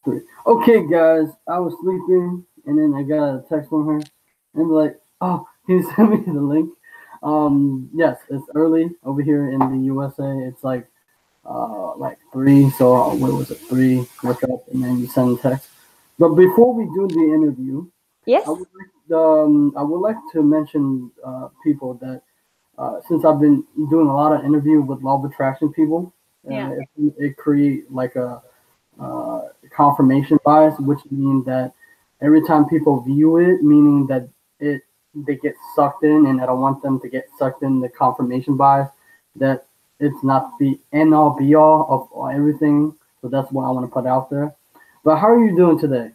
Three. Okay, guys, I was sleeping, and then I got a text from her, and be like, "Oh, can you send me the link?" Yes, it's early over here in the USA. It's like three. So what was it? Three. Wake up, and then you send a text. But before we do the interview, Yes. I would like to mention people that since I've been doing a lot of interview with law of attraction people, Yeah. it create like a uh, confirmation bias, which means that every time people view it, meaning that it they get sucked in, and I don't want them to get sucked in the confirmation bias that it's not the end all be all of everything. So that's what I want to put out there. But how are you doing today?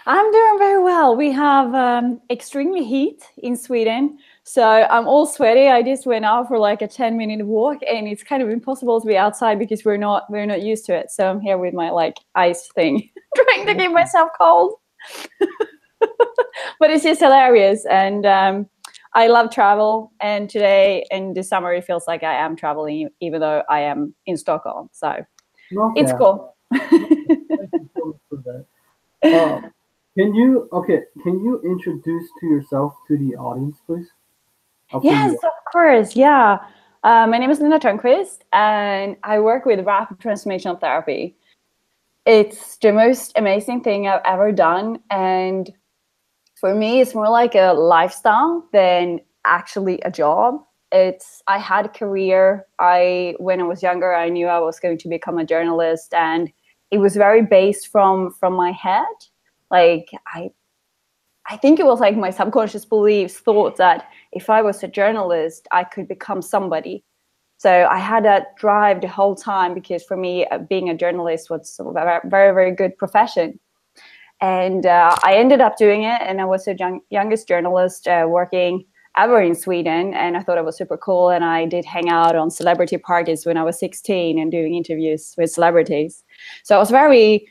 I'm doing very well. We have extremely heat in Sweden, so I'm all sweaty. I just went out for like a 10-minute walk, and it's kind of impossible to be outside because we're not used to it. So I'm here with my like ice thing, trying to keep myself cold. But it's just hilarious, and I love travel. And today in the summer, it feels like I am traveling, even though I am in Stockholm. So it's Okay, cool. thank you so much for that. Uh, Can you introduce to yourself to the audience, please? Of who Yes, you of course. Yeah. My name is Tornqvist, and I work with Rapid Transformational Therapy. It's the most amazing thing I've ever done. And for me, it's more like a lifestyle than actually a job. I had a career. When I was younger, I knew I was going to become a journalist, and it was very based from my head. Like I think it was like my subconscious beliefs thought that if I was a journalist, I could become somebody. So I had that drive the whole time because for me, being a journalist was a very, very, very good profession. And I ended up doing it, and I was the youngest journalist working ever in Sweden, and I thought it was super cool. And I did hang out on celebrity parties when I was 16 and doing interviews with celebrities. So I was very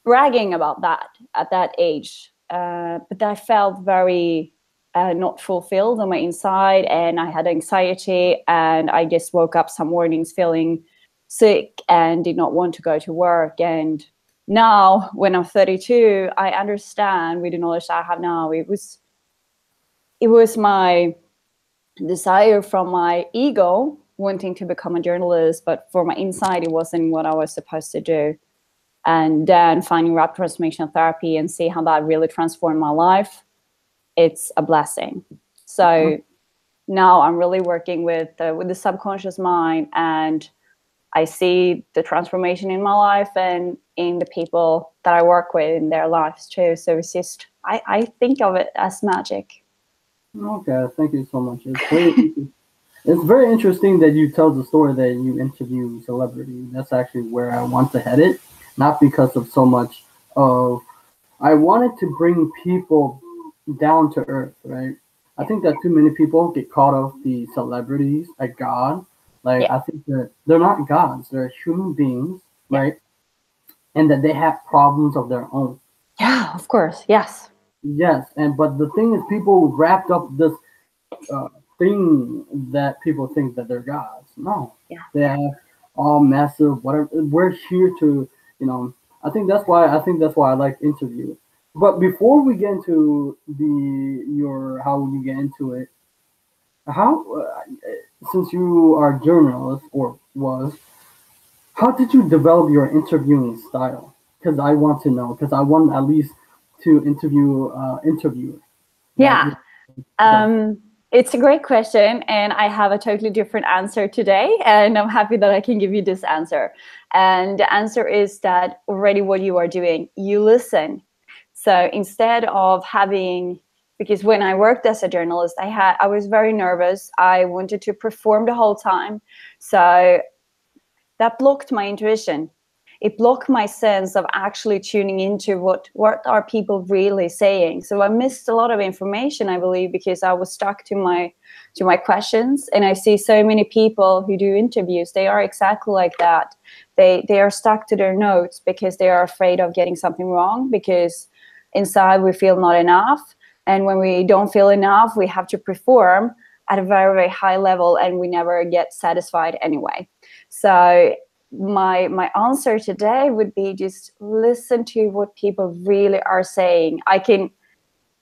bragging about that at that age. But I felt very not fulfilled on my inside, and I had anxiety, and I just woke up some mornings feeling sick and did not want to go to work. And now, when I'm 32, I understand with the knowledge I have now, it was my desire from my ego wanting to become a journalist, but for my inside, it wasn't what I was supposed to do. And then finding rapid transformational therapy and see how that really transformed my life, it's a blessing. So now I'm really working with the subconscious mind, and I see the transformation in my life and in the people that I work with in their lives too. So it's just I think of it as magic. Okay, thank you so much. It's very interesting that you tell the story that you interview celebrity. That's actually where I want to head it, not because of so much of I wanted to bring people down to earth, right? I Yeah. think that too many people get caught up the celebrities like God. Like Yeah. I think that they're not gods; they're human beings, Yeah. right? And that they have problems of their own. Yeah, of course. Yes. Yes, and but the thing is, people wrapped up this thing that people think that they're gods. No, Yeah. they have all massive whatever. We're here to, you know. I think that's why I like interview. But before we get into the your how you get into it, how since you are a journalist or was, how did you develop your interviewing style? Because I want to know. Because I want at least to interview interviewers. That Yeah. okay. It's a great question, and I have a totally different answer today, and I'm happy that I can give you this answer. And the answer is that already what you are doing, you listen. So instead of having, because when I worked as a journalist, I was very nervous. I wanted to perform the whole time. So that blocked my intuition. It blocked my sense of actually tuning into what are people really saying. So I missed a lot of information, I believe, because I was stuck to my questions. And I see so many people who do interviews, they are exactly like that. They are stuck to their notes because they are afraid of getting something wrong, because inside we feel not enough. And when we don't feel enough, we have to perform at a very, very high level, and we never get satisfied anyway. So my answer today would be just listen to what people really are saying.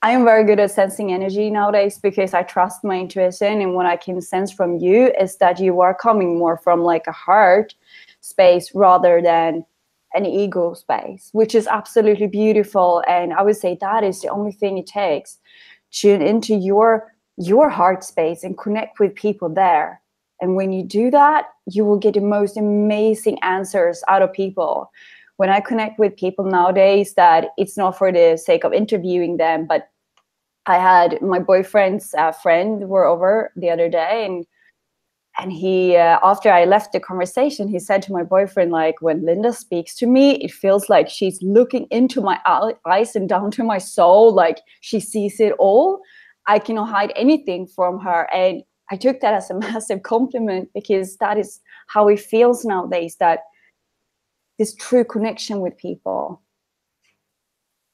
I am very good at sensing energy nowadays because I trust my intuition, and what I can sense from you is that you are coming more from like a heart space rather than an ego space, which is absolutely beautiful. And I would say that is the only thing it takes. Tune into your heart space and connect with people there. And when you do that, you will get the most amazing answers out of people. When I connect with people nowadays, that it's not for the sake of interviewing them, but I had my boyfriend's friend were over the other day, and he after I left the conversation, he said to my boyfriend, like, when Linda speaks to me, it feels like she's looking into my eyes and down to my soul, like she sees it all. I cannot hide anything from her. And I took that as a massive compliment, because that is how it feels nowadays, that this true connection with people,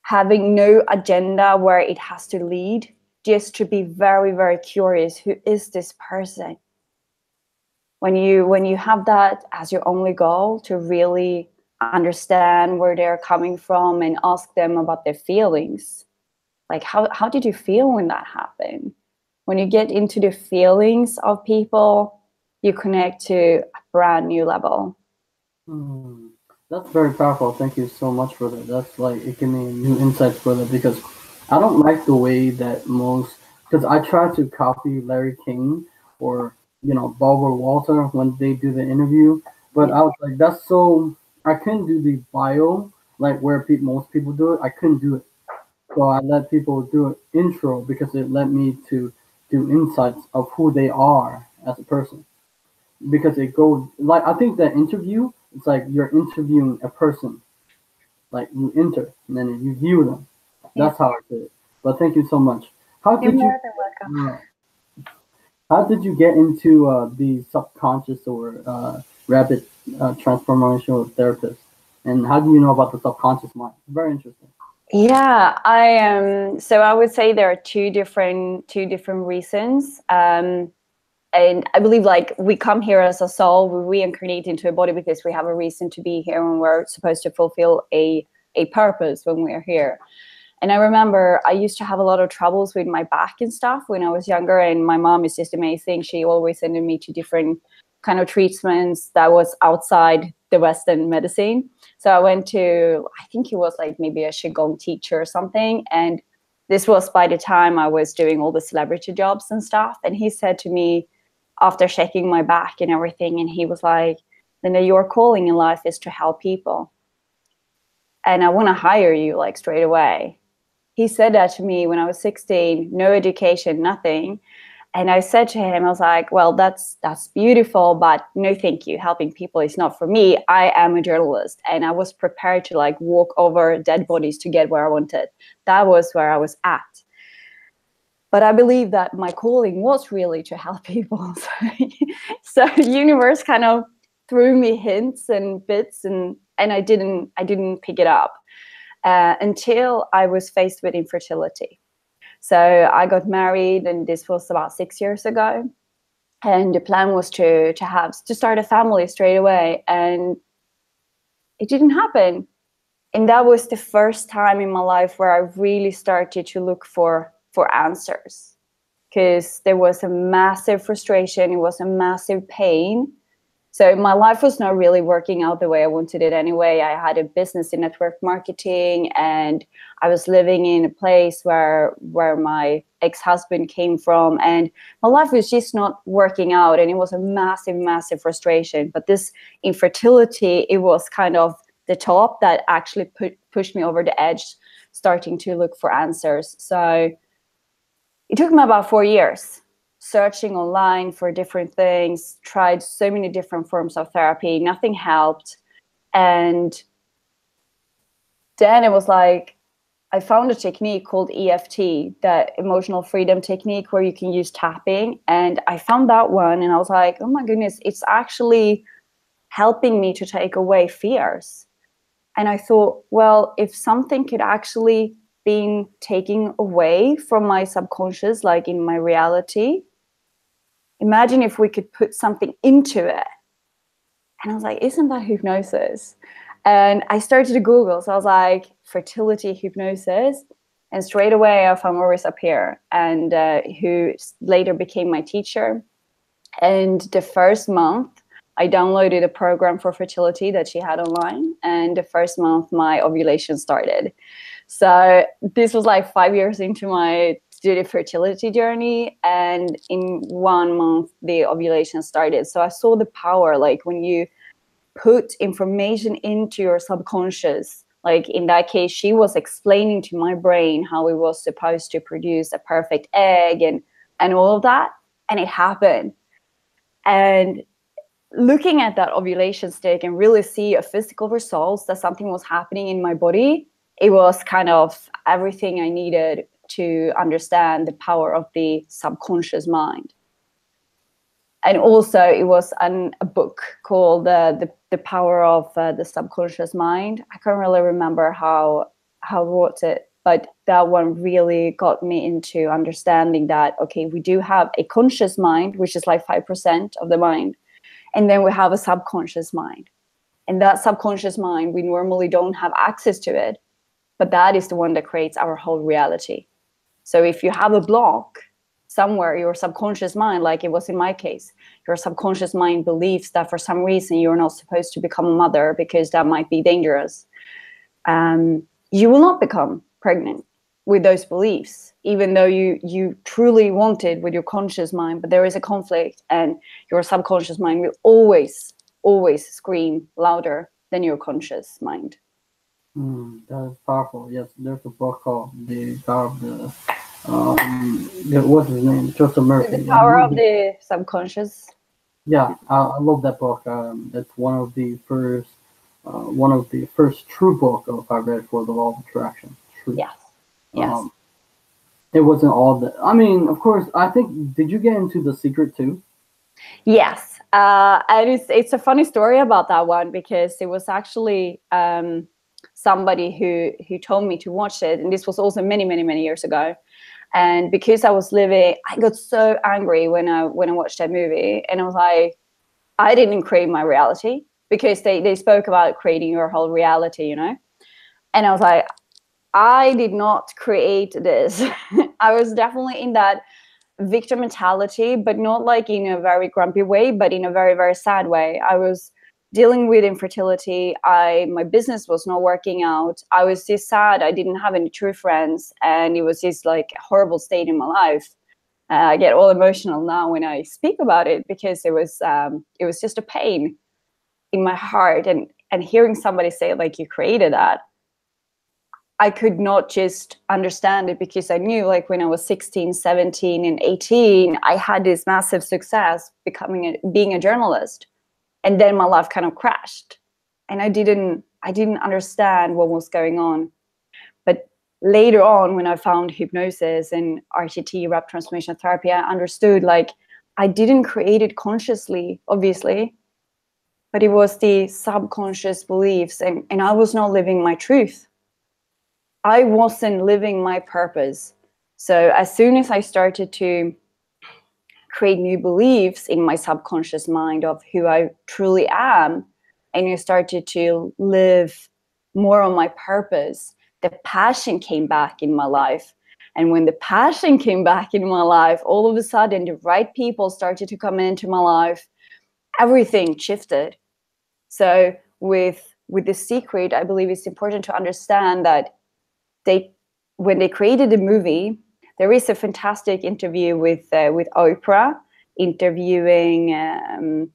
having no agenda where it has to lead, just to be very, very curious. Who is this person? When you have that as your only goal, to really understand where they're coming from and ask them about their feelings. Like, how did you feel when that happened? When you get into the feelings of people, you connect to a brand new level. Hmm. That's very powerful. Thank you so much for that. That's like it gave me new insights for that because I don't like the way that most because I try to copy Larry King or Barbara Walter when they do the interview, but Yeah. I was like that's so I couldn't do the bio like where most people do it. I couldn't do it, so I let people do an intro because it led me to do insights of who they are as a person because it goes like I think that interview it's like you're interviewing a person. Like you enter and then you view them. Yeah. That's how I did it. But thank you so much. How You're did you more than welcome. uh, how did you get into the subconscious or rapid transformational therapist? And how do you know about the subconscious mind? Very interesting. Yeah, I am. So I would say there are two different reasons. And I believe, like, we come here as a soul, we reincarnate into a body because we have a reason to be here, and we're supposed to fulfill a purpose when we're here. And I remember I used to have a lot of troubles with my back and stuff when I was younger, and my mom is just amazing. She always sending me to different kind of treatments that was outside the Western medicine. So I went to, I think he was like maybe a Qigong teacher or something. And this was by the time I was doing all the celebrity jobs and stuff. And he said to me, after checking my back and everything, and he was like, Linda, your calling in life is to help people. And I want to hire you like straight away. He said that to me when I was 16, no education, nothing. And I said to him, I was like, well, that's beautiful, but no, thank you. Helping people is not for me. I am a journalist. And I was prepared to like walk over dead bodies to get where I wanted. That was where I was at. But I believe that my calling was really to help people. So universe kind of threw me hints and bits, and I didn't pick it up until I was faced with infertility. So I got married, and this was about 6 years ago. And the plan was to start a family straight away, and it didn't happen. And that was the first time in my life where I really started to look for answers, because there was a massive frustration. It was a massive pain. So my life was not really working out the way I wanted it anyway. I had a business in network marketing, and I was living in a place where my ex-husband came from, and my life was just not working out, and it was a massive, massive frustration. But this infertility, it was kind of the top that actually pushed me over the edge, starting to look for answers. So it took me about 4 years searching online for different things, tried so many different forms of therapy, nothing helped. And then it was like, I found a technique called EFT, that emotional freedom technique, where you can use tapping. And I found that one, and I was like, oh my goodness, it's actually helping me to take away fears. And I thought, well, if something could actually be taken away from my subconscious, like in my reality, imagine if we could put something into it. And I was like, isn't that hypnosis? And I started to Google. So I was like, fertility hypnosis. And straight away I found Maurice up here, and who later became my teacher. And the first month, I downloaded a program for fertility that she had online. And the first month, my ovulation started. So this was like 5 years into my fertility journey. And in 1 month, the ovulation started. So I saw the power, like when you put information into your subconscious. Like in that case, she was explaining to my brain how it was supposed to produce a perfect egg and all of that. And it happened. And looking at that ovulation stick and really see a physical results that something was happening in my body, it was kind of everything I needed to understand the power of the subconscious mind. And also it was a book called the Power of the Subconscious Mind. I can't really remember how I wrote it, but that one really got me into understanding that, okay, we do have a conscious mind, which is like 5% of the mind. And then we have a subconscious mind. And that subconscious mind, we normally don't have access to it, but that is the one that creates our whole reality. So if you have a block somewhere, your subconscious mind, like it was in my case, your subconscious mind believes that for some reason you're not supposed to become a mother because that might be dangerous. You will not become pregnant with those beliefs, even though you truly want it with your conscious mind, but there is a conflict and your subconscious mind will always scream louder than your conscious mind. That is powerful. Yes, there's a book called The Power of what's his name? Joseph Murphy. The Power of the Subconscious. Yeah, I love that book. That's one of the first true book of I read for the law of attraction. True. Yes. Yes. It wasn't all that. I mean, of course, I think. Did you get into The Secret too? Yes. And it's a funny story about that one, because it was actually somebody who told me to watch it, and this was also many years ago. And because I got so angry when I watched that movie, and I was like, I didn't create my reality, because they spoke about creating your whole reality, you know. And I was like, I did not create this. I was definitely in that victim mentality, but not like in a very grumpy way, but in a very sad way. I was dealing with infertility. My business was not working out. I was just sad. I didn't have any true friends, and it was just like a horrible state in my life. I get all emotional now when I speak about it, because it was just a pain in my heart, and hearing somebody say like, you created that, I could not just understand it, because I knew, like, when I was 16, 17, and 18, I had this massive success being a journalist. And then my life kind of crashed. And I didn't understand what was going on. But later on, when I found hypnosis and RTT, Rapid Transformational Therapy, I understood, like, I didn't create it consciously, obviously, but it was the subconscious beliefs, and I was not living my truth. I wasn't living my purpose. So as soon as I started to create new beliefs in my subconscious mind of who I truly am, and I started to live more on my purpose, the passion came back in my life. And when the passion came back in my life, all of a sudden the right people started to come into my life. Everything shifted. So with The Secret, I believe it's important to understand that when they created the movie, there is a fantastic interview with Oprah interviewing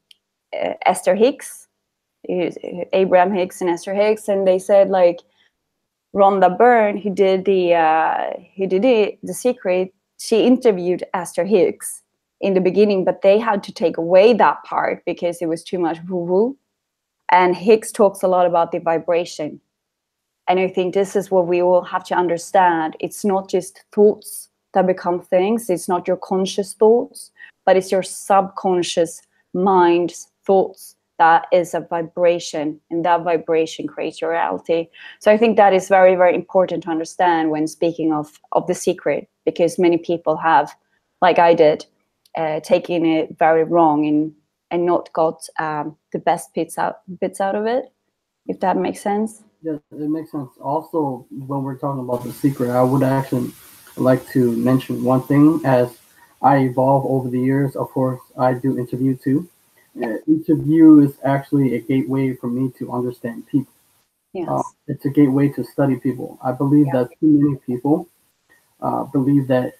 Esther Hicks, Abraham Hicks and Esther Hicks, and they said, like, Rhonda Byrne, who did The Secret, she interviewed Esther Hicks in the beginning, but they had to take away that part because it was too much woo-woo. And Hicks talks a lot about the vibration. And I think this is what we all have to understand. It's not just thoughts that become things. It's not your conscious thoughts, but it's your subconscious mind's thoughts. That is a vibration, and that vibration creates your reality. So I think that is very important to understand when speaking of The Secret, because many people have, like I did, taken it very wrong and not got the best bits out of it, if that makes sense. Yeah, it makes sense. Also, when we're talking about the secret, I would actually like to mention one thing. As I evolve over the years, of course, I do interview too. Interview is actually a gateway for me to understand people. Yes. It's a gateway to study people. I believe Yeah. that too many people believe that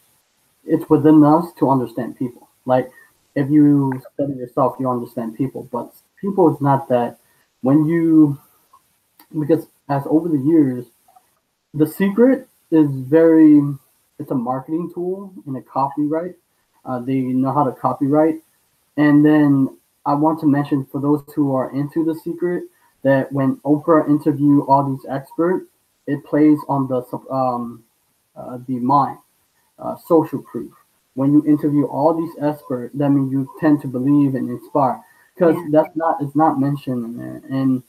it's within us to understand people. Like, if you study yourself, you understand people. But people is not that. When you, because as over the years, the secret is very, it's a marketing tool and a copyright. They know how to copyright. And then I want to mention for those who are into the secret that when Oprah interview all these experts, it plays on the mind, social proof. When you interview all these experts, that means you tend to believe and inspire because Yeah. that's not it's not mentioned in there. And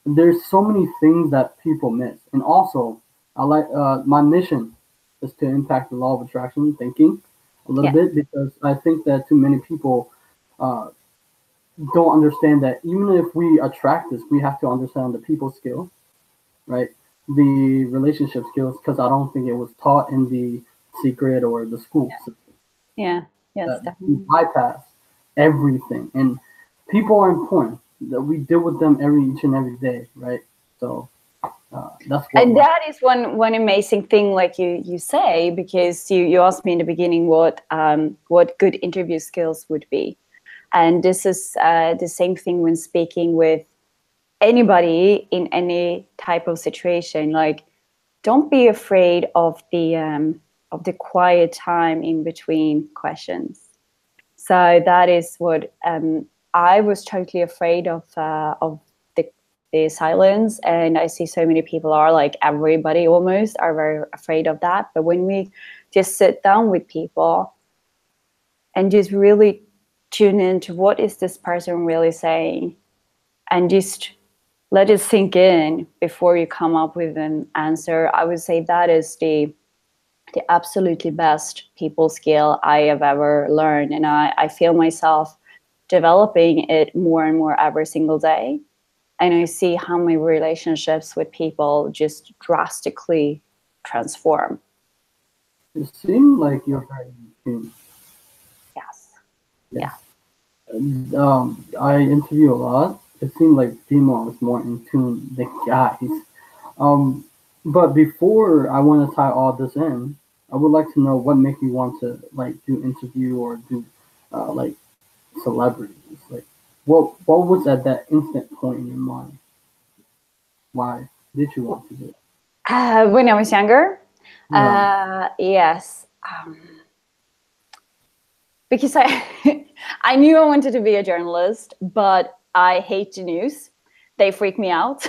there's so many things that people miss. And also, I like my mission is to impact the law of attraction thinking a little Yeah. bit because I think that too many people uh, don't understand that even if we attract this, we have to understand the people skill, right? The relationship skills, because I don't think it was taught in the secret or the school system. Yeah. Yes, That we definitely. bypass everything, and people are important. That we deal with them each and every day, right? So that's what And my that is one amazing thing, like you say, because you asked me in the beginning what good interview skills would be, and this is the same thing when speaking with anybody in any type of situation. Like, don't be afraid of the quiet time in between questions. So that is what I was totally afraid of the silence, and I see so many people are, like everybody almost are very afraid of that. But when we just sit down with people and just really tune into what is this person really saying, and just let it sink in before you come up with an answer, I would say that is the absolutely best people skill I have ever learned. And I feel myself developing it more and more every single day. And I see how my relationships with people just drastically transform. it seemed like you're very keen. Yes. Yes. Yeah. I interview a lot. It seemed like females is more in tune than guys. Um, but before I want to tie all this in, I would like to know what make you want to like do interview or do like celebrities. Like, what was at that instant point in your mind? Why did you want to do it? When I was younger, Yeah. yes. Because I knew I wanted to be a journalist, but I hate the news. They freak me out.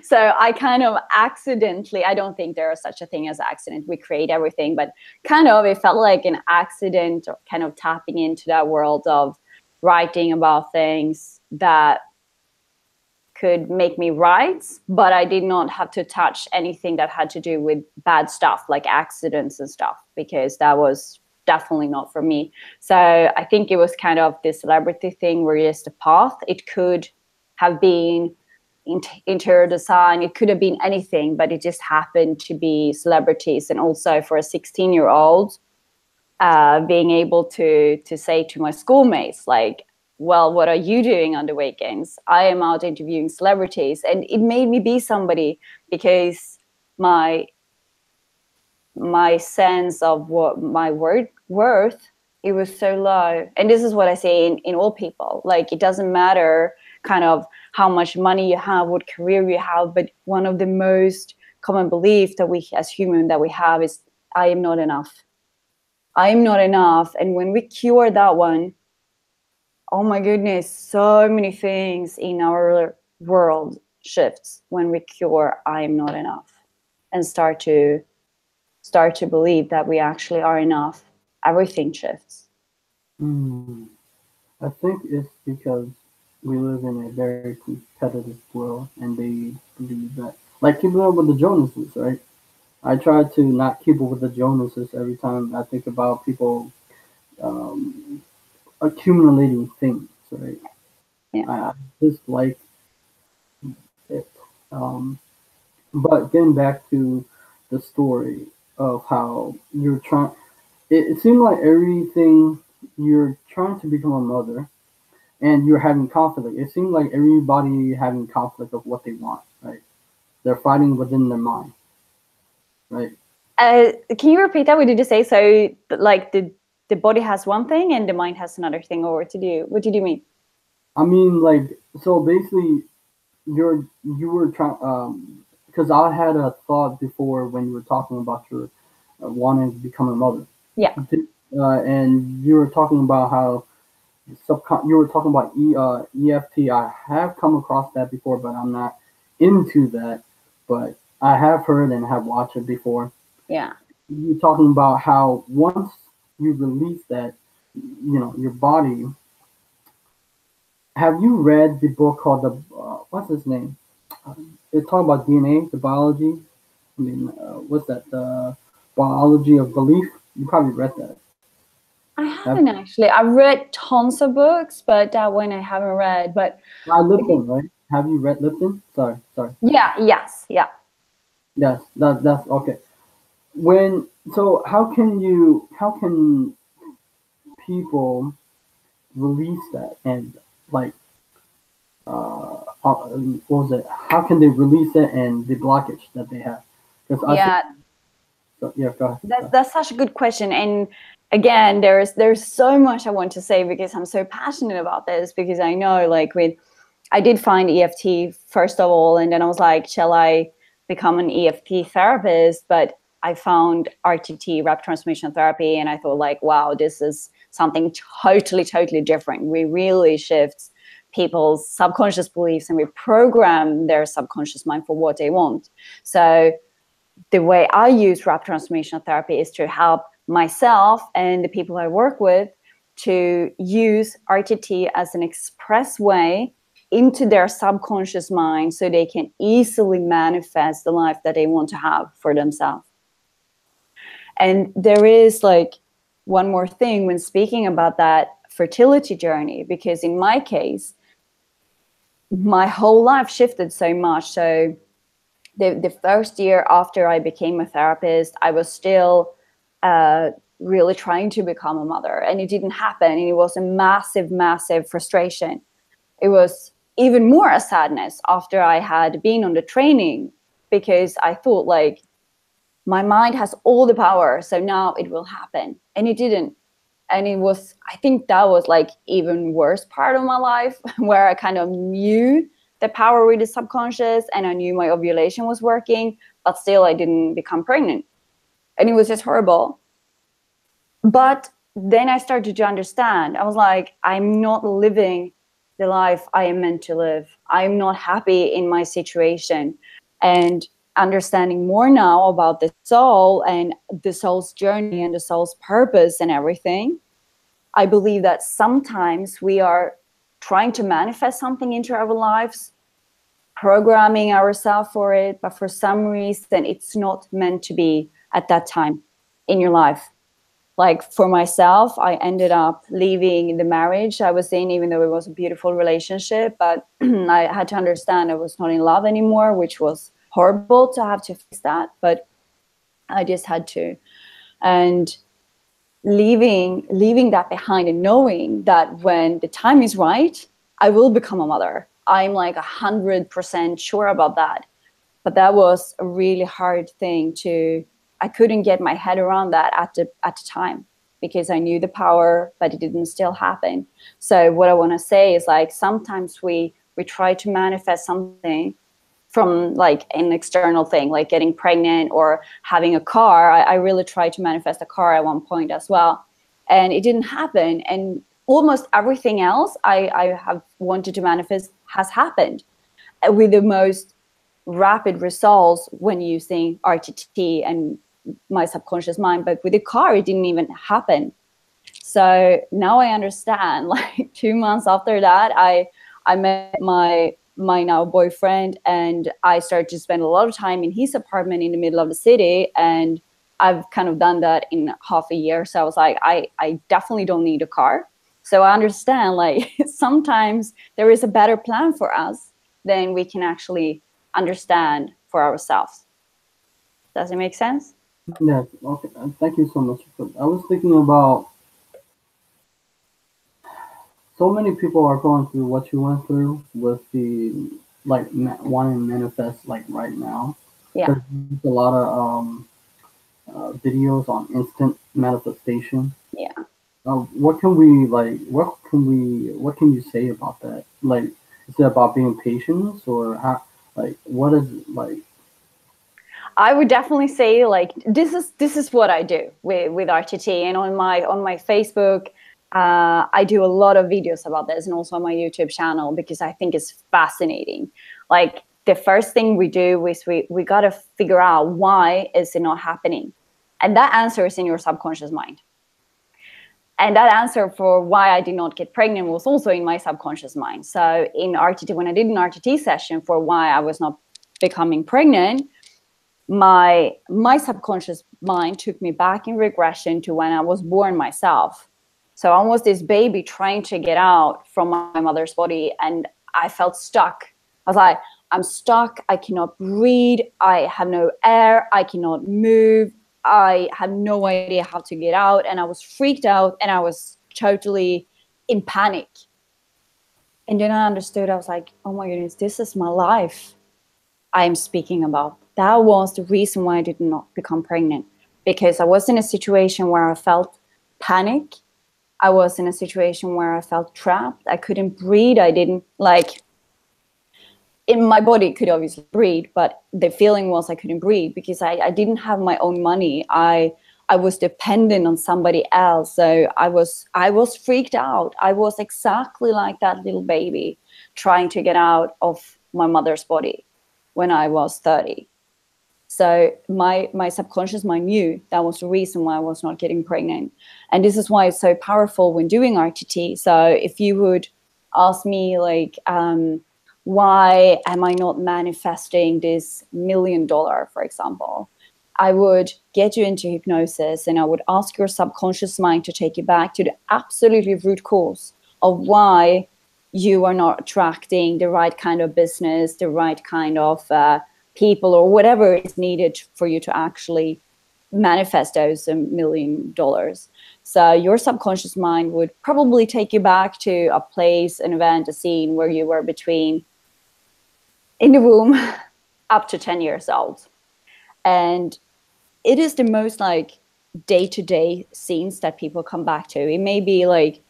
So I kind of accidentally, I don't think there is such a thing as accident. We create everything, but kind of it felt like an accident, or kind of tapping into that world of writing about things that could make me write, but I did not have to touch anything that had to do with bad stuff like accidents and stuff, because that was definitely not for me. So I think it was kind of this celebrity thing where it's a path. It could have been interior design, it could have been anything, but it just happened to be celebrities. And also for a 16-year-old, being able to say to my schoolmates, like, well, what are you doing on the weekends? I am out interviewing celebrities. And it made me be somebody, because my sense of what my worth, it was so low. And this is what I say in all people. Like, it doesn't matter kind of how much money you have, what career you have, but one of the most common beliefs that we as humans that we have is, I am not enough. I am not enough. And when we cure that one, oh my goodness, so many things in our world shifts when we cure I am not enough and start to believe that we actually are enough. Everything shifts. Hmm. I think it's because we live in a very competitive world, and they believe that, like keeping up with the Jonases, right? I try to not keep up with the Jonases every time I think about people um, accumulating things, right? Yeah. I just like it. Um, but getting back to the story of how you're trying, it seemed like everything you're trying to become a mother and you're having conflict. It seemed like everybody having conflict of what they want, right? They're fighting within their mind, right? Can you repeat that? What did you say? So, like, the body has one thing and the mind has another thing, or what did you mean? I mean, like, so basically, you were trying, because I had a thought before when you were talking about your wanting to become a mother, Yeah. and you were talking about how you were talking about EFT. I have come across that before, but I'm not into that. But I have heard and have watched it before. Yeah. You're talking about how once you release that, your body. Have you read the book called the what's his name? It's talking about DNA, the biology. I mean, what's that? The biology of belief. You probably read that. I Have haven't actually. I've read tons of books, but that one I haven't read. But Lipton, right? Have you read Lipton? Sorry. yeah, yes, yeah. Yes, that's okay. When so, how can people release that and like what was it? How can they release it and the blockage that they have? Because I think Yeah, so, yeah. Go ahead. that's such a good question. And again, there's so much I want to say because I'm so passionate about this, because I know, like, I did find EFT first of all, and then I was like, shall I become an EFT therapist? But I found RTT, Rapid Transformational Therapy, and I thought, like, wow, this is something totally different. We really shift people's subconscious beliefs and we program their subconscious mind for what they want. So the way I use Rapid Transformational Therapy is to help myself and the people I work with to use RTT as an express way into their subconscious mind so they can easily manifest the life that they want to have for themselves. And there is, like, one more thing when speaking about that fertility journey, because in my case, my whole life shifted so much. So the first year after I became a therapist, I was still really trying to become a mother, and it didn't happen. And it was a massive frustration. It was even more a sadness after I had been on the training, because I thought, like, my mind has all the power, so now it will happen. And it didn't. And it was, I think that was, like, even worse part of my life where I kind of knew the power with the subconscious and I knew my ovulation was working, but still I didn't become pregnant. And it was just horrible. But then I started to understand. I was like, I'm not living the life I am meant to live. I'm not happy in my situation. And understanding more now about the soul and the soul's journey and the soul's purpose and everything, I believe that sometimes we are trying to manifest something into our lives, programming ourselves for it, but for some reason it's not meant to be at that time in your life. Like, for myself, I ended up leaving the marriage I was in, even though it was a beautiful relationship, but I had to understand I was not in love anymore, which was horrible to have to face that, but I just had to. And leaving that behind and knowing that when the time is right, I will become a mother. I'm like 100% sure about that. But that was a really hard thing I couldn't get my head around that at the time, because I knew the power, but it didn't still happen. So what I want to say is, like, sometimes we try to manifest something from, like, an external thing, like getting pregnant or having a car. I really tried to manifest a car at one point as well, and it didn't happen. And almost everything else I have wanted to manifest has happened with the most rapid results when using RTT and my subconscious mind. But with the car, it didn't even happen. So now I understand. Like, 2 months after that, I met my now boyfriend, and I started to spend a lot of time in his apartment in the middle of the city. And I've kind of done that in half a year. So I was like, I definitely don't need a car. So I understand, like, sometimes there is a better plan for us than we can actually understand for ourselves. Does it make sense? Yeah, okay. Thank you so much. I was thinking about so many people are going through what you went through with the like wanting to manifest like right now. Yeah. There's a lot of videos on instant manifestation. Yeah. What can we like? What can you say about that? Like, is it about being patient or how? Like, what is like? I would definitely say, like, this is what I do with RTT, and on my Facebook, I do a lot of videos about this, and also on my YouTube channel, because I think it's fascinating. Like, the first thing we do is we got to figure out why is it not happening, and that answer is in your subconscious mind. And that answer for why I did not get pregnant was also in my subconscious mind. So in RTT, when I did an RTT session for why I was not becoming pregnant, my subconscious mind took me back in regression to when I was born myself. So I was this baby trying to get out from my mother's body, and I felt stuck. I was like, I'm stuck. I cannot breathe. I have no air. I cannot move. I have no idea how to get out. And I was freaked out, and I was totally in panic. And then I understood. I was like, oh my goodness, this is my life I'm speaking about. That was the reason why I did not become pregnant, because I was in a situation where I felt panic. I was in a situation where I felt trapped. I couldn't breathe. I didn't like, in my body could obviously breathe, but the feeling was I couldn't breathe because I didn't have my own money. I was dependent on somebody else. So I was freaked out. I was exactly like that little baby trying to get out of my mother's body when I was 30. So my subconscious mind knew that was the reason why I was not getting pregnant. And this is why it's so powerful when doing RTT. So if you would ask me, like, why am I not manifesting this $1 million, for example, I would get you into hypnosis, and I would ask your subconscious mind to take you back to the absolutely root cause of why you are not attracting the right kind of business, the right kind of people, or whatever is needed for you to actually manifest those $1 million. So your subconscious mind would probably take you back to a place, an event, a scene where you were between in the womb up to 10 years old. And it is the most like day-to-day scenes that people come back to. It may be like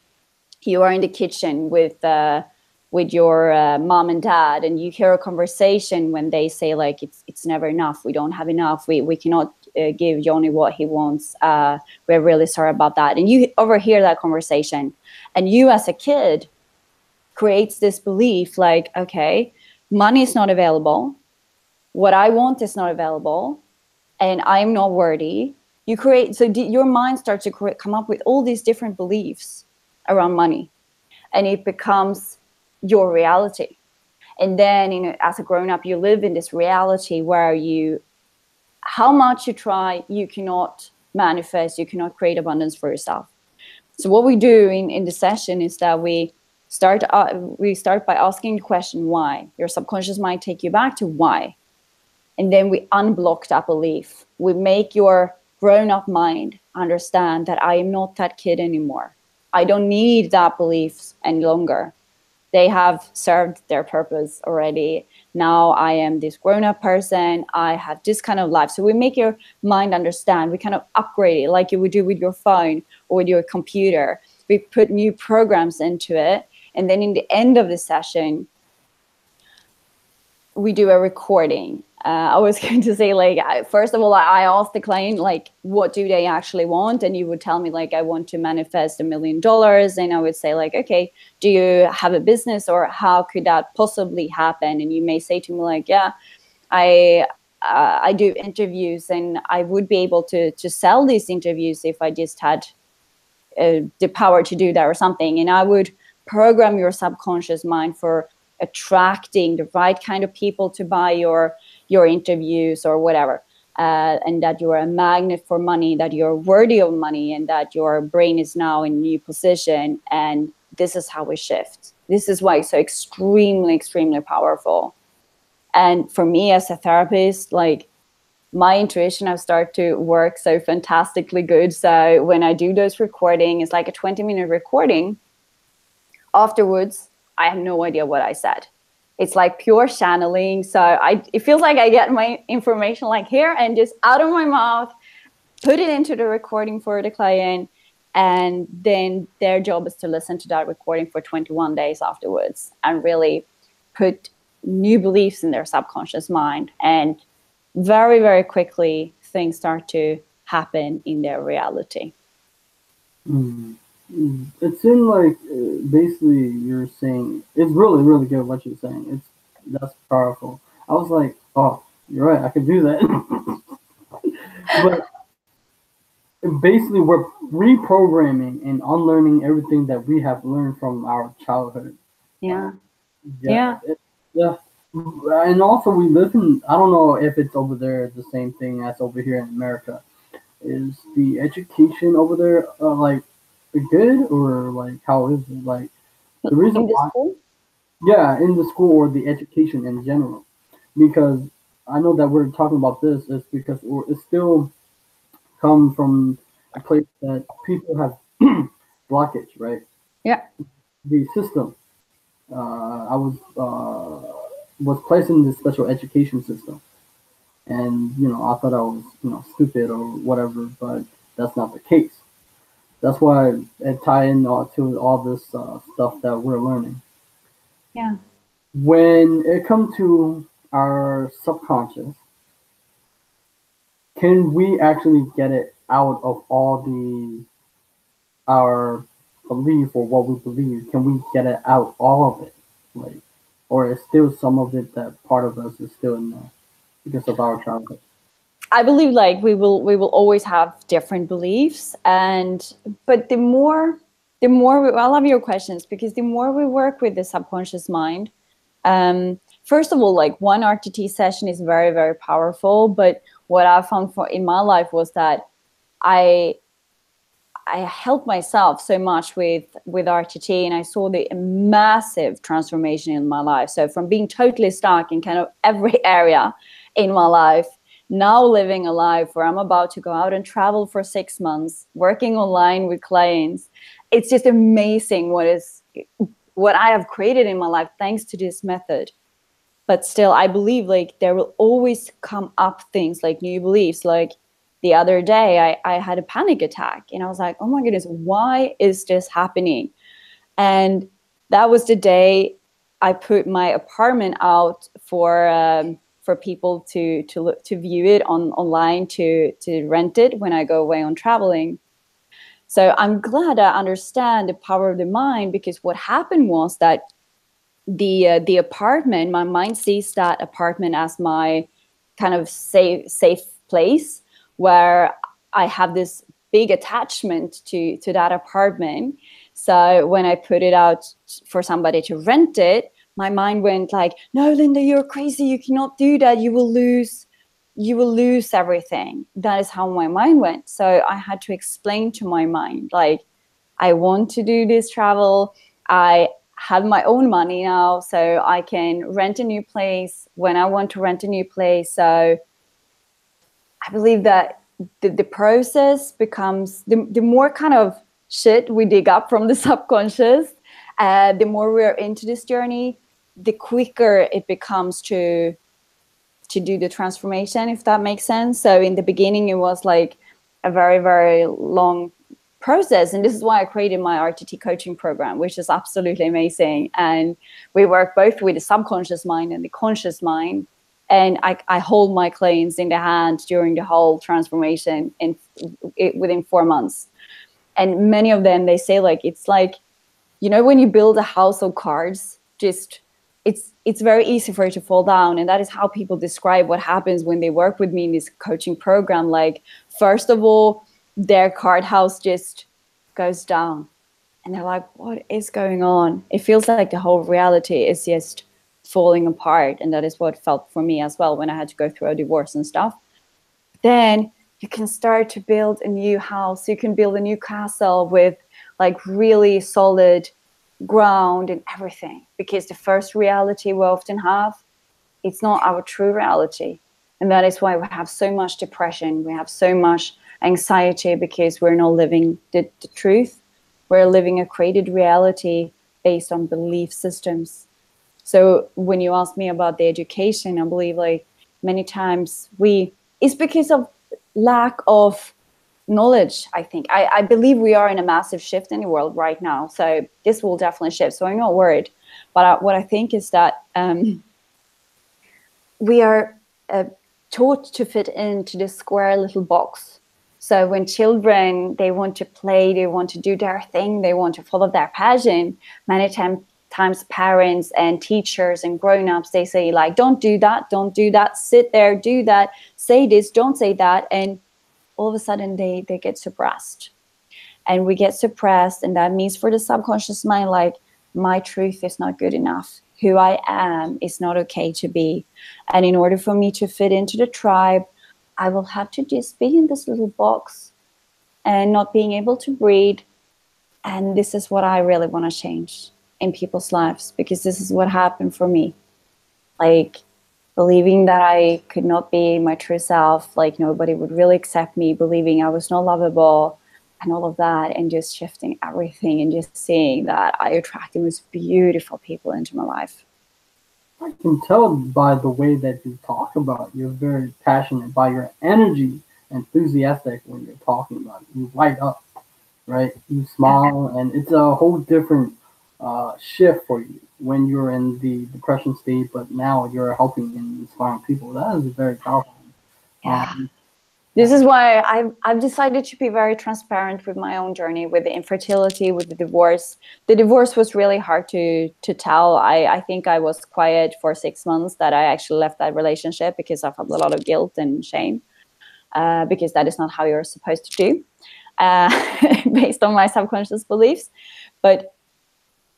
you are in the kitchen with your mom and dad, and you hear a conversation when they say like it's never enough. We don't have enough. We cannot give Johnny what he wants. We're really sorry about that. And you overhear that conversation, and you as a kid creates this belief like, okay, money is not available. What I want is not available, and I'm not worthy. You create, so your mind starts to come up with all these different beliefs around money, and it becomes your reality. And then, as a grown-up, you live in this reality where how much you try, you cannot manifest, you cannot create abundance for yourself. So what we do in the session is that we start by asking the question why. Your subconscious might take you back to why. And then we unblock that belief. We make your grown-up mind understand that I am not that kid anymore. I don't need that beliefs any longer. They have served their purpose already. Now I am this grown-up person. I have this kind of life. So we make your mind understand. We kind of upgrade it like you would do with your phone or with your computer. We put new programs into it. And then in the end of the session, we do a recording. I was going to say, like, first of all, I asked the client, like, what do they actually want? And you would tell me, like, I want to manifest $1 million. And I would say, like, okay, do you have a business, or how could that possibly happen? And you may say to me, like, yeah, I do interviews, and I would be able to sell these interviews if I just had the power to do that or something. And I would program your subconscious mind for attracting the right kind of people to buy your interviews or whatever. and that you're a magnet for money, that you're worthy of money, and that your brain is now in a new position. And this is how we shift. This is why it's so extremely, extremely powerful. And for me as a therapist, like, my intuition has started to work so fantastically good. So when I do those recording, it's like a 20-minute recording. Afterwards, I have no idea what I said. It's like pure channeling. So it feels like I get my information like here and just out of my mouth, put it into the recording for the client. And then their job is to listen to that recording for 21 days afterwards and really put new beliefs in their subconscious mind. And very, very quickly, things start to happen in their reality. It seemed like basically you're saying it's really, really good what you're saying. That's powerful. I was like, oh, you're right, I could do that. But basically, we're reprogramming and unlearning everything that we have learned from our childhood. Yeah. Yeah. Yeah. And also, we live in, I don't know if it's over there the same thing as over here in America. Is the education over there like good, or like how is it? Like the reason In the why, school? yeah, in the school or the education in general, because I know that we're talking about this is because it still come from a place that people have blockage, right? Yeah. The system. I was placed in this special education system, and I thought I was stupid or whatever, but that's not the case. That's why it tie in to all this stuff that we're learning. Yeah. When it comes to our subconscious, can we actually get it out of all our belief or what we believe? Can we get it out all of it, like, or is still some of it that part of us is still in there because of our childhood? I believe like we will always have different beliefs, but the more I love your questions, because the more we work with the subconscious mind, first of all, like one RTT session is very, very powerful. But what I found in my life was that I helped myself so much with RTT, and I saw the massive transformation in my life. So from being totally stuck in kind of every area in my life, now living a life where I'm about to go out and travel for 6 months, working online with clients. It's just amazing what I have created in my life thanks to this method. But still, I believe like there will always come up things like new beliefs. Like the other day, I had a panic attack, and I was like, oh my goodness, why is this happening? And that was the day I put my apartment out for people to view it online, to rent it when I go away on traveling. So I'm glad I understand the power of the mind, because what happened was that the apartment, my mind sees that apartment as my kind of safe place where I have this big attachment to that apartment. So when I put it out for somebody to rent it, my mind went like, no, Linda, you're crazy. You cannot do that. You will lose everything. That is how my mind went. So I had to explain to my mind, like, I want to do this travel. I have my own money now, so I can rent a new place when I want to rent a new place. So I believe that the process becomes, the more kind of shit we dig up from the subconscious, the more we're into this journey, the quicker it becomes to do the transformation, if that makes sense. So in the beginning, it was like a very, very long process. And this is why I created my RTT coaching program, which is absolutely amazing. And we work both with the subconscious mind and the conscious mind. And I hold my clients in the hand during the whole transformation within 4 months. And many of them, they say, like, it's like, when you build a house of cards, just it's very easy for it to fall down. And that is how people describe what happens when they work with me in this coaching program. Like, first of all, their card house just goes down. And they're like, what is going on? It feels like the whole reality is just falling apart. And that is what felt for me as well when I had to go through a divorce and stuff. then you can start to build a new house. You can build a new castle with like really solid ground and everything, because the first reality we often have, it's not our true reality. And that is why we have so much depression, we have so much anxiety, because we're not living the truth. We're living a created reality based on belief systems. So when you ask me about the education, I believe like many times it's because of lack of knowledge. I think I believe we are in a massive shift in the world right now, so this will definitely shift, so I'm not worried. But what I think is that we are taught to fit into this square little box. So when children, they want to play, they want to do their thing, they want to follow their passion, many times parents and teachers and grown-ups, they say like, don't do that, sit there, do that, say this, don't say that. And all of a sudden they get suppressed. And we get suppressed, and that means for the subconscious mind, like, my truth is not good enough. Who I am is not okay to be. And in order for me to fit into the tribe, I will have to just be in this little box and not being able to breathe. And this is what I really want to change in people's lives, because this is what happened for me. Like, believing that I could not be my true self, like nobody would really accept me, believing I was not lovable and all of that, and just shifting everything and just seeing that I attract the most beautiful people into my life. I can tell by the way that you talk about it. You're very passionate, by your energy, enthusiastic when you're talking about it. You light up, right? You smile, and it's a whole different shift for you when you're in the depression state, but now you're helping and inspiring people. That is very powerful. Yeah. This is why I've decided to be very transparent with my own journey, with the infertility, with the divorce. The divorce was really hard to tell. I think I was quiet for 6 months that I actually left that relationship, because I felt a lot of guilt and shame, because that is not how you're supposed to do, based on my subconscious beliefs. But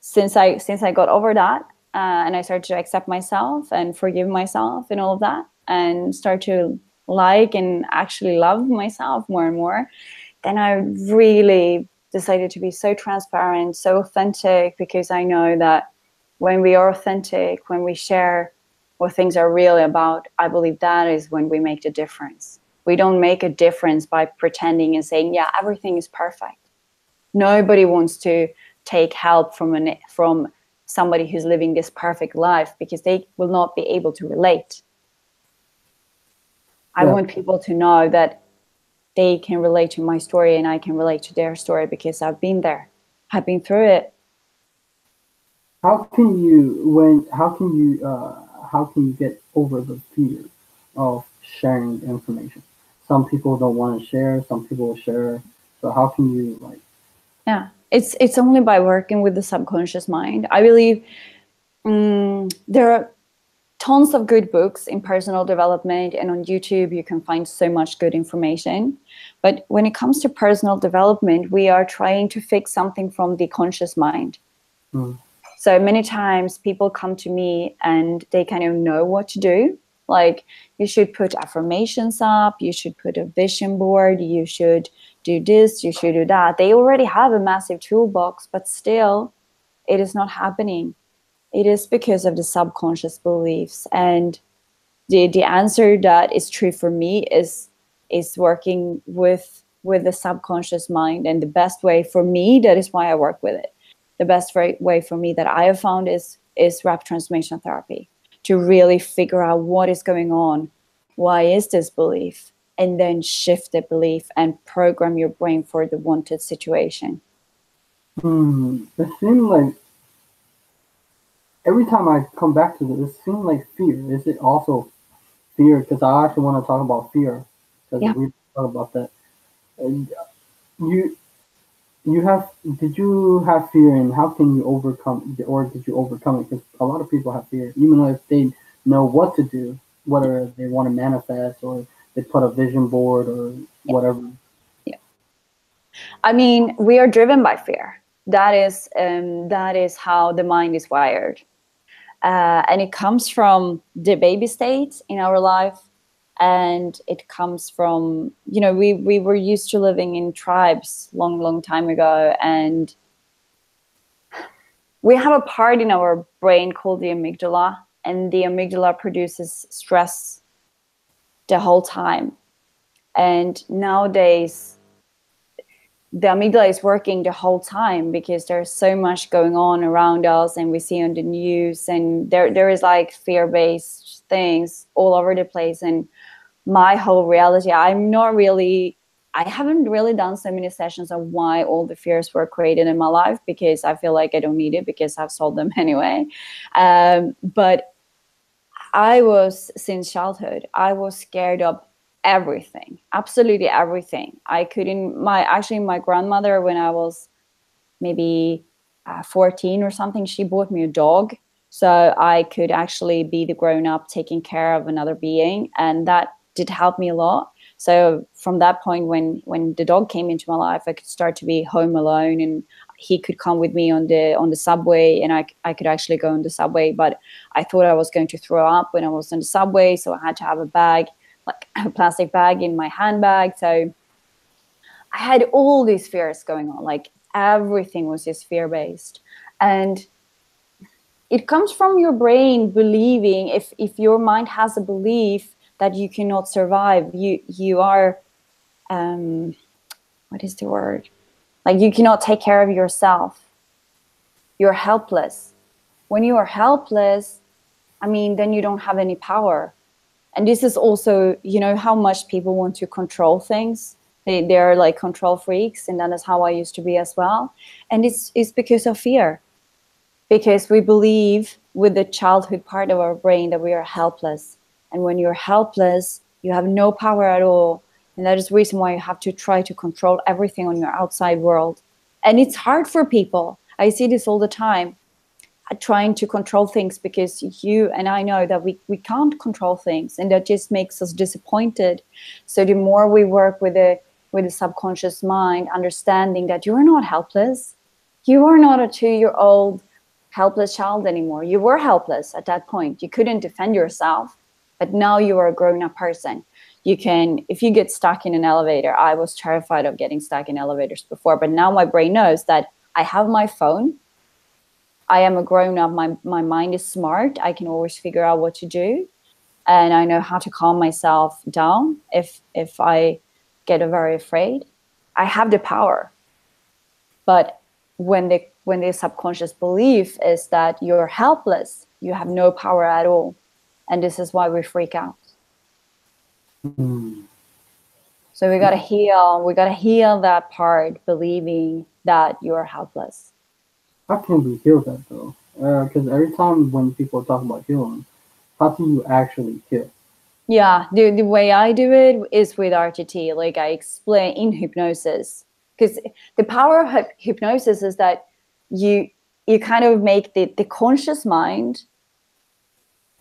since I got over that, and I started to accept myself and forgive myself and all of that, and start to like and actually love myself more and more, then I really decided to be so transparent, so authentic, because I know that when we are authentic, when we share what things are really about, I believe that is when we make the difference. We don't make a difference by pretending and saying, yeah, everything is perfect. Nobody wants to take help from somebody who's living this perfect life, because they will not be able to relate. I want people to know that they can relate to my story, and I can relate to their story, because I've been there. I've been through it. How can you get over the fear of sharing information? Some people don't want to share, some people will share. So how can you like? Yeah, it's only by working with the subconscious mind. I believe there are tons of good books in personal development, and on YouTube you can find so much good information. But when it comes to personal development, we are trying to fix something from the conscious mind. So many times people come to me and they kind of know what to do. Like, you should put affirmations up, you should put a vision board, you should do this, you should do that. They already have a massive toolbox, but still it is not happening. It is because of the subconscious beliefs. And the answer that is true for me is working with the subconscious mind. And the best way for me, that is why I work with it. The best way for me that I have found is Rapid Transformational Therapy, to really figure out what is going on. Why is this belief? And then shift the belief and program your brain for the wanted situation. It seems like every time I come back to this, it seems like fear. Is it also fear? Because I actually want to talk about fear, because we talk about that. And did you have fear, and how can you overcome, or did you overcome it? Because a lot of people have fear, even though if they know what to do, whether they want to manifest or they put a vision board or whatever. Yeah. I mean, we are driven by fear. That is how the mind is wired. And it comes from the baby state in our life. And it comes from, we were used to living in tribes long time ago, and we have a part in our brain called the amygdala, and the amygdala produces stress the whole time. And nowadays, the amygdala is working the whole time because there's so much going on around us, and we see on the news, and there is like fear-based things all over the place. And my whole reality, I haven't really done so many sessions on why all the fears were created in my life, because I feel like I don't need it, because I've solved them anyway. But since childhood, I was scared of everything, absolutely everything. My grandmother, when I was maybe 14 or something, she bought me a dog so I could actually be the grown-up taking care of another being, and that did help me a lot. So from that point, when the dog came into my life, I could start to be home alone, and he could come with me on the subway, and I could actually go on the subway. But I thought I was going to throw up when I was on the subway, so I had to have a bag, like a plastic bag in my handbag. So I had all these fears going on, like everything was just fear-based. And it comes from your brain believing, if your mind has a belief that you cannot survive, you are, what is the word? Like, you cannot take care of yourself. You're helpless. When you are helpless, then you don't have any power. And this is also, how much people want to control things. They're like control freaks, and that is how I used to be as well. And it's because of fear. Because we believe with the childhood part of our brain that we are helpless. And when you're helpless, you have no power at all. And that is the reason why you have to try to control everything on your outside world. And it's hard for people. I see this all the time, trying to control things, because you and I know that we can't control things, and that just makes us disappointed. So the more we work with the subconscious mind, understanding that you're not helpless, you are not a 2-year-old helpless child anymore. You were helpless at that point. You couldn't defend yourself, but now you are a grown-up person. You can, if you get stuck in an elevator, I was terrified of getting stuck in elevators before, but now my brain knows that I have my phone. I am a grown-up. My mind is smart. I can always figure out what to do, and I know how to calm myself down if I get very afraid. I have the power. But when the subconscious belief is that you're helpless, you have no power at all, and this is why we freak out. So we gotta heal that part, believing that you're helpless. How can we heal that though? Because every time when people talk about healing, how do you actually heal? Yeah, the way I do it is with RTT, like I explain in hypnosis. Because the power of hypnosis is that you kind of make the conscious mind.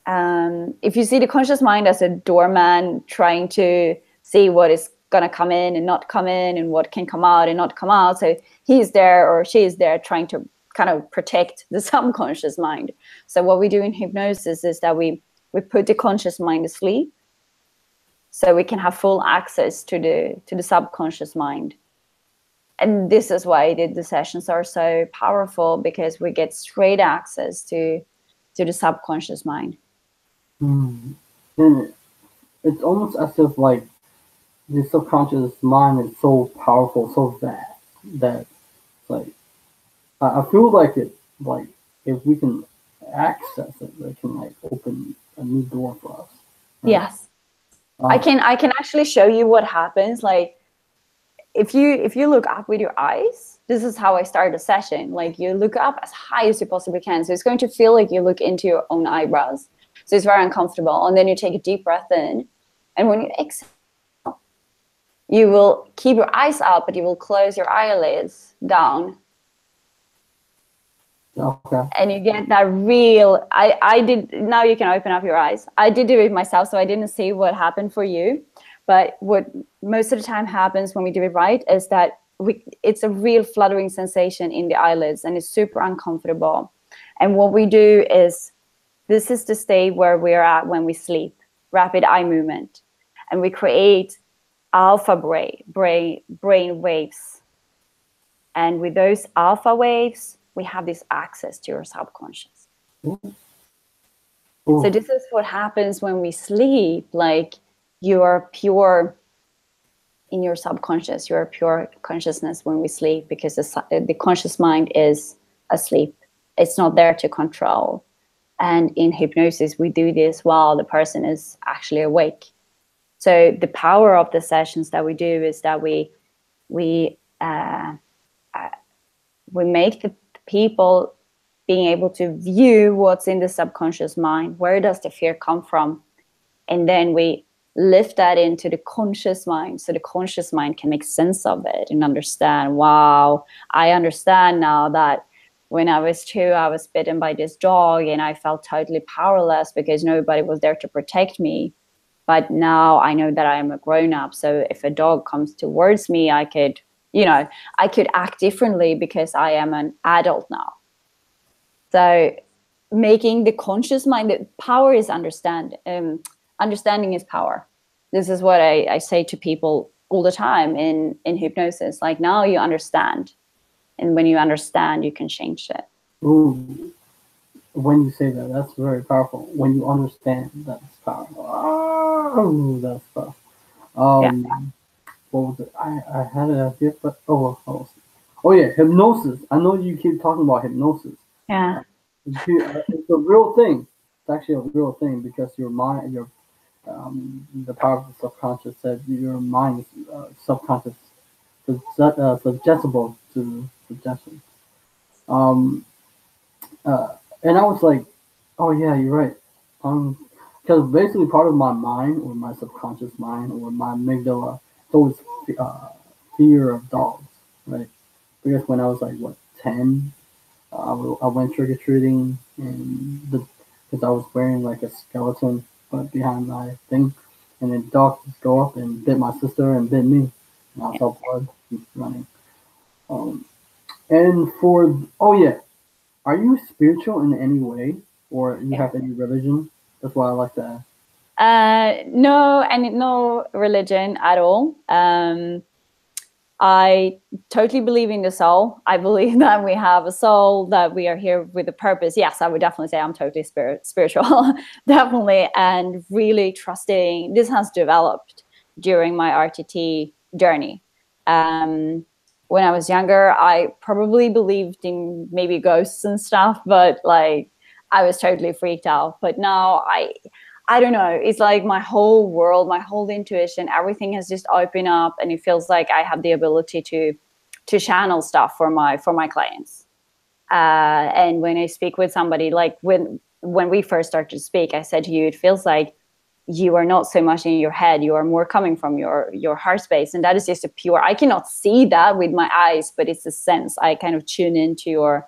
If you see the conscious mind as a doorman trying to see what is gonna come in and not come in, and what can come out and not come out, so he's there or she is there trying to kind of protect the subconscious mind. So what we do in hypnosis is that we put the conscious mind asleep, so we can have full access to the subconscious mind. And this is why the sessions are so powerful, because we get straight access to the subconscious mind. And it's almost as if like the subconscious mind is so powerful, so vast that like I feel like if we can access it, it can like open a new door for us. Right? Yes, I can actually show you what happens. Like if you look up with your eyes, this is how I start a session. Like you look up as high as you possibly can. So it's going to feel like you look into your own eyebrows. So it's very uncomfortable. And then you take a deep breath in. And when you exhale, you will keep your eyes up, but you will close your eyelids down. Okay. And you get that real, I did, now you can open up your eyes. I did do it myself, so I didn't see what happened for you. But what most of the time happens when we do it right is that it's a real fluttering sensation in the eyelids, and it's super uncomfortable. And what we do is, this is the state where we're at when we sleep, rapid eye movement. and we create alpha brain waves. And with those alpha waves, we have this access to your subconscious. Ooh. So this is what happens when we sleep. Like, you are pure in your subconscious, you're pure consciousness when we sleep, because the conscious mind is asleep. It's not there to control. And in hypnosis, we do this while the person is actually awake. So the power of the sessions that we do is that we make the people being able to view what's in the subconscious mind. Where does the fear come from? And then we lift that into the conscious mind, so the conscious mind can make sense of it and understand, wow, I understand now that when I was 2, I was bitten by this dog and I felt totally powerless because nobody was there to protect me. But now I know that I am a grown-up. So if a dog comes towards me, I could act differently because I am an adult now. So making the conscious mind, the power is understanding is power. This is what I say to people all the time in hypnosis. Like, now you understand. And when you understand, you can change it. Ooh. When you say that, that's very powerful. When you understand, that's powerful. Oh, that's powerful. What was it? I had an idea, but oh yeah, hypnosis. I know you keep talking about hypnosis. Yeah. It's a real thing. It's actually a real thing, because your mind, the power of the subconscious said your mind is subconscious, suggestible to suggestion. Um, and I was like, oh yeah, you're right. Because basically part of my mind, or my subconscious mind, or my amygdala, it's always uh, fear of dogs, right? Because when I was like, what, 10, I went trick or treating, and because I was wearing like a skeleton behind my thing, and then dogs just go up and bit my sister and bit me, and I saw blood running. Um, and for oh yeah, are you spiritual in any way, or you have any religion? That's why I like to ask. No, and no religion at all. I totally believe in the soul. I believe that we have a soul, that we are here with a purpose. Yes, I would definitely say I'm totally spiritual, definitely, and really trusting. This has developed during my RTT journey. When I was younger, I probably believed in maybe ghosts and stuff, but like, I was totally freaked out. But now I don't know. It's like my whole world, my whole intuition, everything has just opened up, and it feels like I have the ability to channel stuff for my clients. And when I speak with somebody, like when we first started to speak, I said to you, it feels like you are not so much in your head, you are more coming from your heart space. And that is just a pure, I cannot see that with my eyes, but it's a sense. I kind of tune into your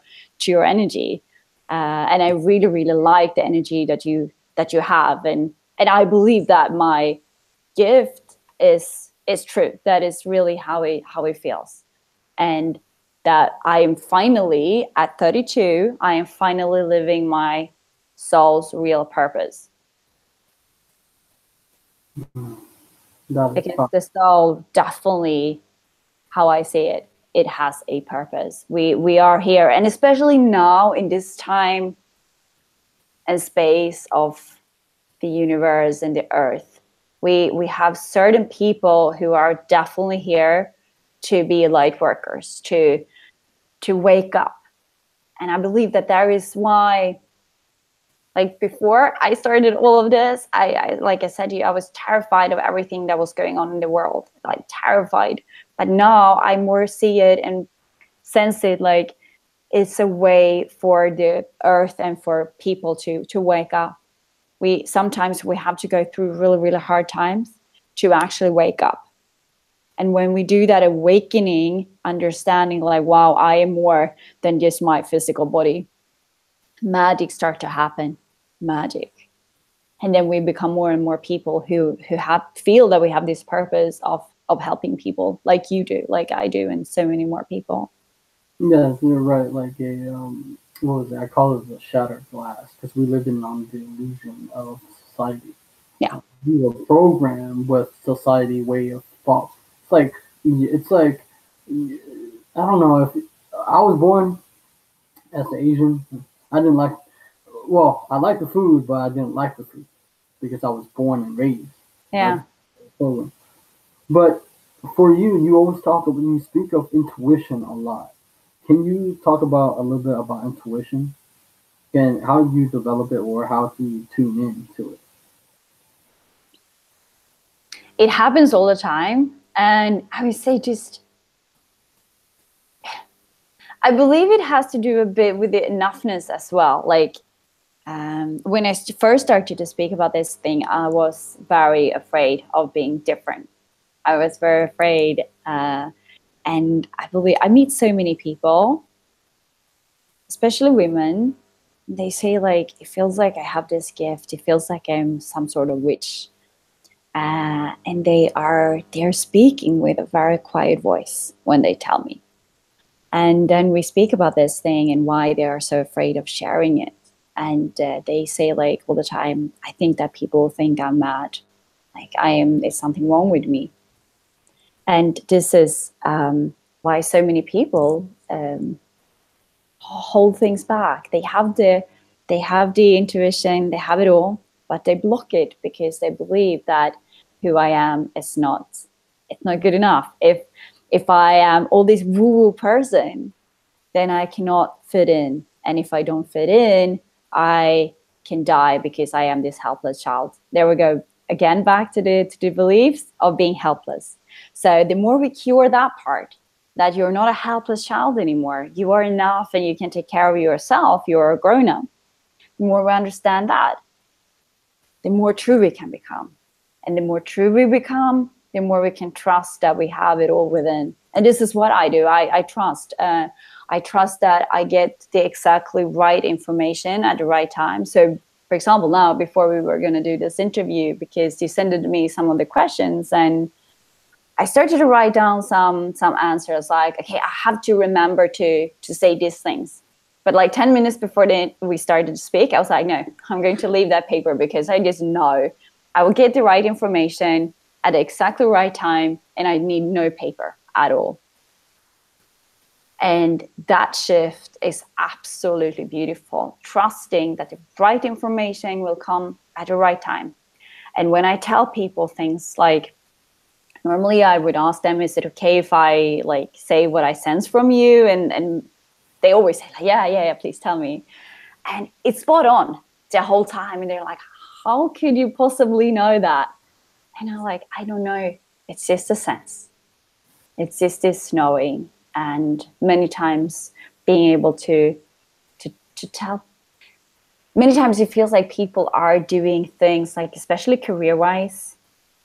energy. And I really, really like the energy that you have. And I believe that my gift is true. That is really how it feels. And that I am finally, at 32, I am finally living my soul's real purpose. Because the soul, definitely, how I see it, it has a purpose. We are here, and especially now in this time and space of the universe and the earth, we have certain people who are definitely here to be light workers, to wake up. And I believe that is why, like, before I started all of this, I like I said to you, I was terrified of everything that was going on in the world, like terrified. But now I more see it and sense it like it's a way for the earth and for people to wake up. Sometimes we have to go through really, really hard times to actually wake up. And when we do that awakening, understanding like, wow, I am more than just my physical body, magic start to happen. Magic. And then we become more and more people who feel that we have this purpose of helping people, like you do, like I do, and so many more people. Yes, you're right. Like what was it? I call it the shattered glass, because we live in the illusion of society. Yeah. You were programmed with society way of thought. It's like I don't know if I was born as an Asian. I didn't like. Well, I liked the food, but I didn't like the food because I was born and raised. Right. Yeah. So, but for you, you always talk when you speak of intuition a lot. Can you talk about a little bit about intuition and how you develop it or how to tune in to it? It happens all the time. And I would say just, I believe it has to do a bit with the enoughness as well. Like when I first started to speak about this thing, I was very afraid of being different. I was very afraid. And I believe I meet so many people, especially women. They say like, it feels like I have this gift. It feels like I'm some sort of witch. And they're speaking with a very quiet voice when they tell me. And then we speak about this thing and why they are so afraid of sharing it. And they say like all the time, I think that people think I'm mad. Like there's something wrong with me. And this is why so many people hold things back. They have the intuition, they have it all, but they block it because they believe that who I am is not, it's not good enough. If I am all this woo-woo person, then I cannot fit in. And if I don't fit in, I can die because I am this helpless child. There we go. Again, back to the beliefs of being helpless. So the more we cure that part, that you're not a helpless child anymore, you are enough and you can take care of yourself, you're a grown-up. The more we understand that, the more true we can become. And the more true we become, the more we can trust that we have it all within. And this is what I do. I trust. I trust that I get the exactly right information at the right time. So, for example, now, before we were going to do this interview, because you sent me some of the questions, and I started to write down some answers like, okay, I have to remember to say these things. But like 10 minutes before we started to speak, I was like, no, I'm going to leave that paper because I just know I will get the right information at exactly the right time, and I need no paper at all. And that shift is absolutely beautiful, trusting that the right information will come at the right time. And when I tell people things like, normally I would ask them, is it okay if I like say what I sense from you? And they always say, like, yeah, please tell me. And it's spot on the whole time. And they're like, how could you possibly know that? And I'm like, I don't know. It's just a sense. It's just this knowing. And many times being able to tell. Many times it feels like people are doing things like, especially career-wise,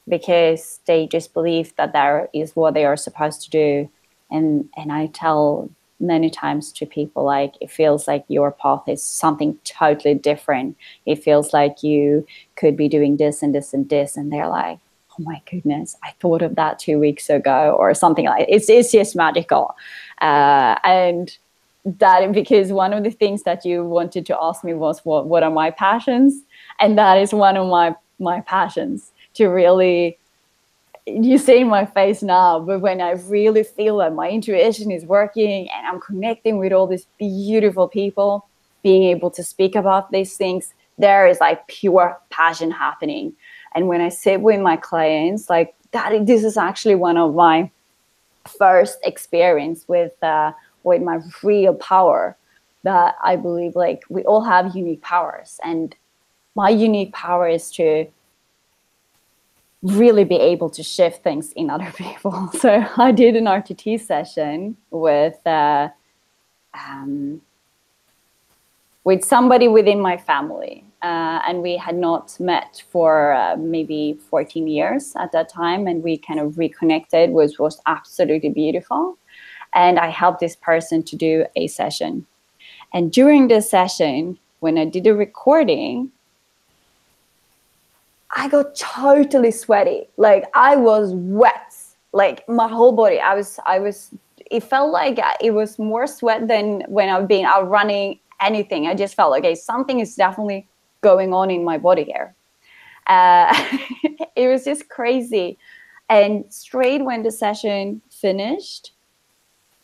because they just believe that that is what they are supposed to do. And I tell many times to people, like, it feels like your path is something totally different. It feels like you could be doing this and this and this. And they're like, oh my goodness, I thought of that 2 weeks ago, or something like it. It's just magical. And that, because one of the things that you wanted to ask me was what are my passions? And that is one of my passions, to really, you see in my face now, but when I really feel that my intuition is working and I'm connecting with all these beautiful people, being able to speak about these things, there is like pure passion happening. And when I sit with my clients, like that, this is actually one of my first experience with my real power, that I believe like we all have unique powers, and my unique power is to really be able to shift things in other people. So I did an RTT session with somebody within my family, and we had not met for maybe 14 years at that time, and we kind of reconnected, which was absolutely beautiful. And I helped this person to do a session. And during this session, when I did a recording, I got totally sweaty. Like I was wet, like my whole body. It felt like it was more sweat than when I've been out running anything. I just felt like, okay, something is definitely going on in my body here. It was just crazy. And straight when the session finished,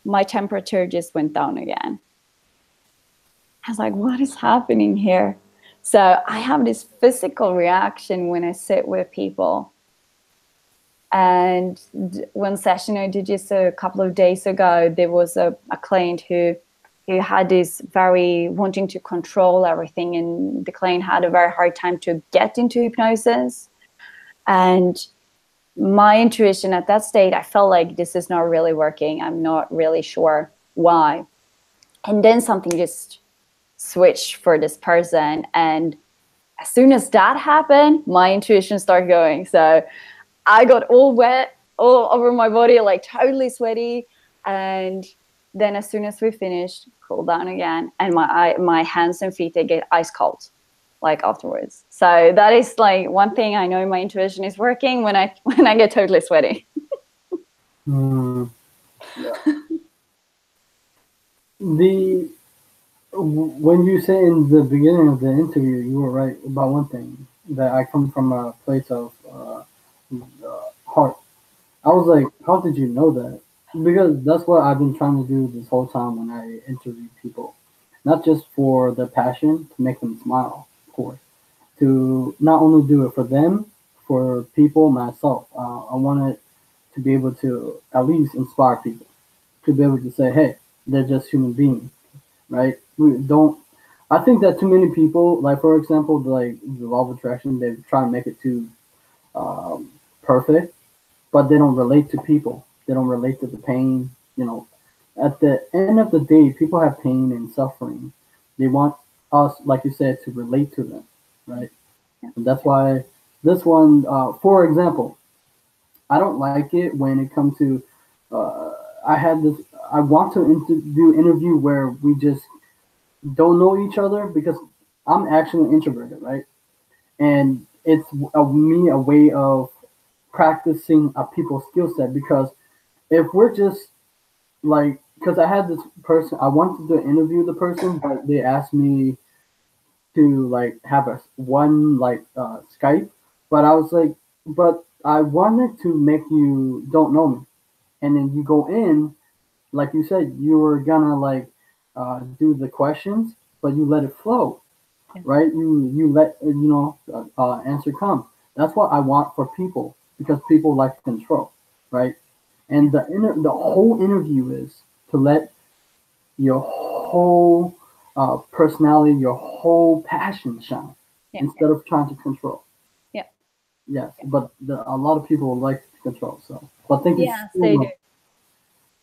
my temperature just went down again. I was like, what is happening here? So I have this physical reaction when I sit with people. And one session I did just a couple of days ago, there was a client who had this very wanting to control everything, and the client had a very hard time to get into hypnosis. And my intuition at that state, I felt like this is not really working. I'm not really sure why. And then something just switched for this person. And as soon as that happened, my intuition started going. So I got all wet all over my body, like totally sweaty. And then as soon as we finished, cool down again. And my hands and feet, they get ice cold, like afterwards. So that is like one thing I know my intuition is working when I get totally sweaty. Yeah. When you say in the beginning of the interview, you were right about one thing, that I come from a place of heart. I was like, how did you know that? Because that's what I've been trying to do this whole time when I interview people. Not just for the passion to make them smile, of course. To not only do it for them, for people, myself. I wanted to be able to at least inspire people. To be able to say, hey, they're just human beings, right? We don't. I think that too many people, like for example, like the law of attraction, they try and make it too perfect, but they don't relate to people. They don't relate to the pain. You know, at the end of the day, people have pain and suffering. They want us, like you said, to relate to them, right? And that's why this one, for example, I don't like it when it comes to. Uh, I had this. I want to do interview where we just don't know each other, because I'm actually introverted, right? And it's me a way of practicing a people's skill set, because if we're just like, because I had this person, I wanted to interview the person, but they asked me to like have a one like Skype, but I was like, but I wanted to make you don't know me, and then you go in, like you said, you were gonna like do the questions, but you let it flow, right? You let answer come. That's what I want for people, because people like control, right? And the whole interview is to let your whole personality, your whole passion shine, instead of trying to control. Yeah. Yes, but a lot of people like to control. So, but thank you Yes, so they much. do.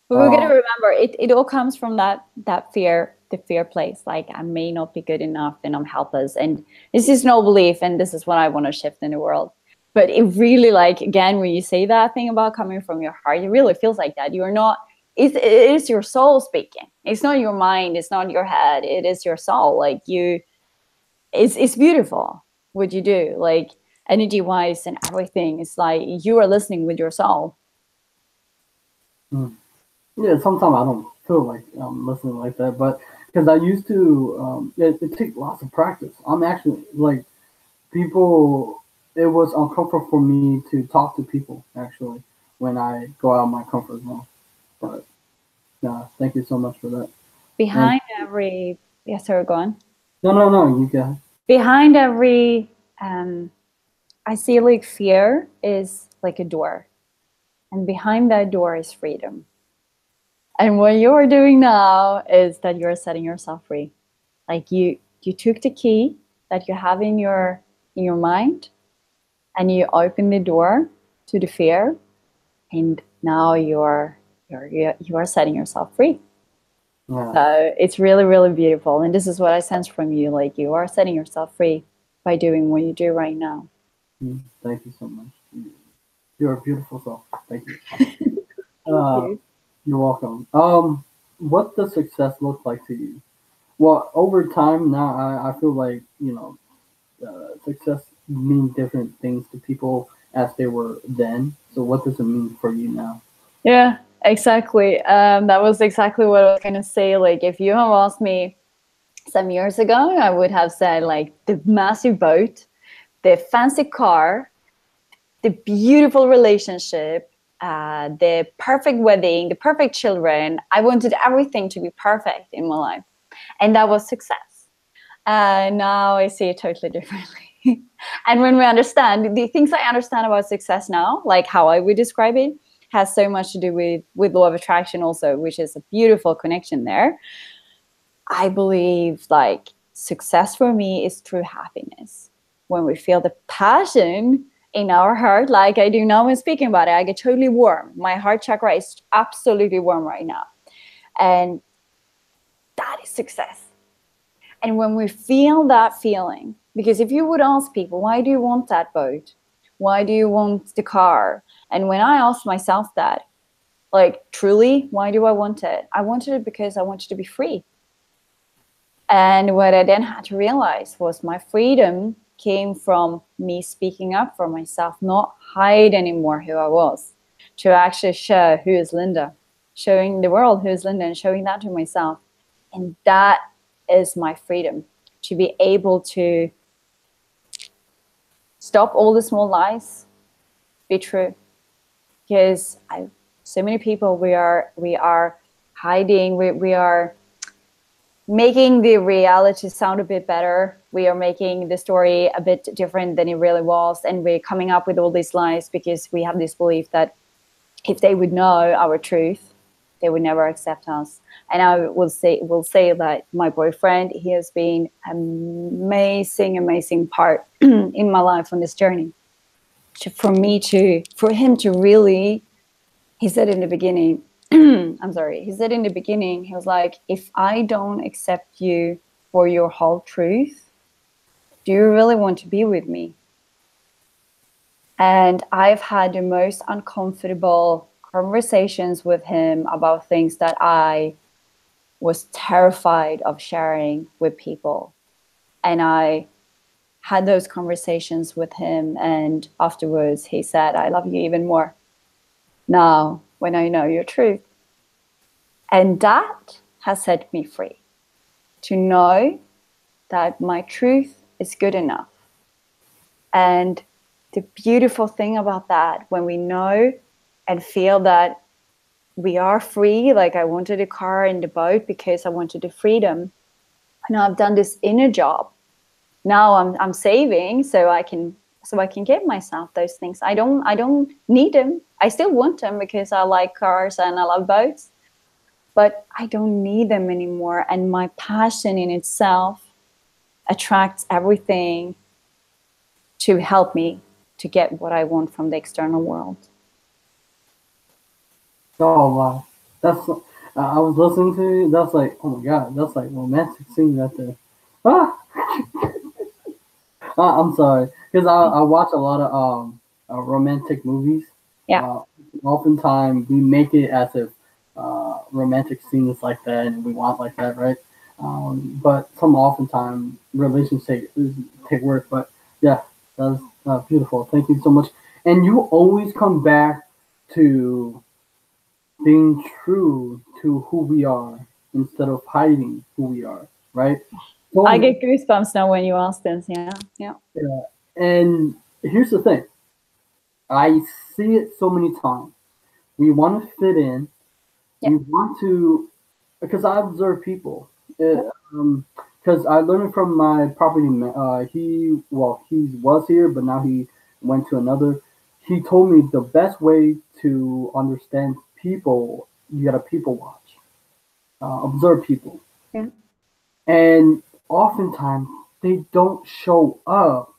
But we're gonna remember it all comes from that fear, the fear place. Like, I may not be good enough and I'm helpless. And this is no belief, and this is what I want to shift in the world. But it really, like, again, when you say that thing about coming from your heart, it really feels like that. You're not, it is your soul speaking. It's not your mind, it's not your head, it is your soul. Like, it's beautiful what you do, like energy wise and everything. It's like you are listening with your soul. Yeah, sometimes I don't feel like listening like that, but because I used to, it takes lots of practice. I'm actually like people. It was uncomfortable for me to talk to people actually when I go out of my comfort zone. But yeah, thank you so much for that. And Behind every, yes, sir, go on. no, you got. Behind every I see like fear is like a door, and behind that door is freedom. And what you're doing now is that you're setting yourself free. Like, you took the key that you have in your mind, and you open the door to the fear, and now you are setting yourself free. Yeah. So it's really, really beautiful. And this is what I sense from you. Like, you are setting yourself free by doing what you do right now. Thank you so much. You're a beautiful soul. Thank you. Thank you. You're welcome. What does success look like to you? Well, over time now, I feel like success mean different things to people as they were then. So, what does it mean for you now? Yeah, exactly. That was exactly what I was going to say. Like, if you have asked me some years ago, I would have said like the massive boat, the fancy car, the beautiful relationship, the perfect wedding, the perfect children. I wanted everything to be perfect in my life. And that was success. Now I see it totally differently. And when we understand, the things I understand about success now, like how I would describe it, has so much to do with law of attraction also, which is a beautiful connection there. I believe like success for me is true happiness. When we feel the passion in our heart, like I do now when speaking about it, I get totally warm. My heart chakra is absolutely warm right now. And that is success. And when we feel that feeling, because if you would ask people, why do you want that boat? Why do you want the car? And when I asked myself that, like, truly, why do I want it? I wanted it because I wanted to be free. And what I then had to realize was my freedom came from me speaking up for myself, not hide anymore who I was, to actually show who is Linda, showing the world who is Linda and showing that to myself. And that is my freedom, to be able to stop all the small lies, be true. Because so many people, we are hiding, we are making the reality sound a bit better. We are making the story a bit different than it really was. And we're coming up with all these lies because we have this belief that if they would know our truth, they would never accept us. And I will say that my boyfriend, he has been an amazing part in my life on this journey. For him to really, he said in the beginning, he said in the beginning, he was like, if I don't accept you for your whole truth, do you really want to be with me? And I've had the most uncomfortable conversations with him about things that I was terrified of sharing with people. And I had those conversations with him, and afterwards he said, I love you even more now when I know your truth. And that has set me free, to know that my truth is good enough. And the beautiful thing about that, when we know and feel that we are free, like I wanted a car and a boat because I wanted the freedom. And I've done this inner job. Now I'm saving so I can give myself those things. I don't need them. I still want them because I like cars and I love boats, but I don't need them anymore. And my passion in itself attracts everything to help me to get what I want from the external world. Oh wow, that's I was listening to you. That's like, oh my god, that's like romantic scene right there. Ah, I'm sorry, because I watch a lot of romantic movies. Yeah. Uh, Oftentimes we make it as if romantic scenes like that, and we want like that, right? But oftentimes relationships take work. But yeah, that's beautiful. Thank you so much. And you always come back to being true to who we are instead of hiding who we are, right? So, I get goosebumps now when you ask this. Yeah. yeah. And here's the thing. I see it so many times. We want to fit in. Yeah. We want to, because I observe people. Because I learned from my property man. He was here, but now he went to another. He told me the best way to understand people, you gotta people watch, observe people, Yeah. and oftentimes they don't show up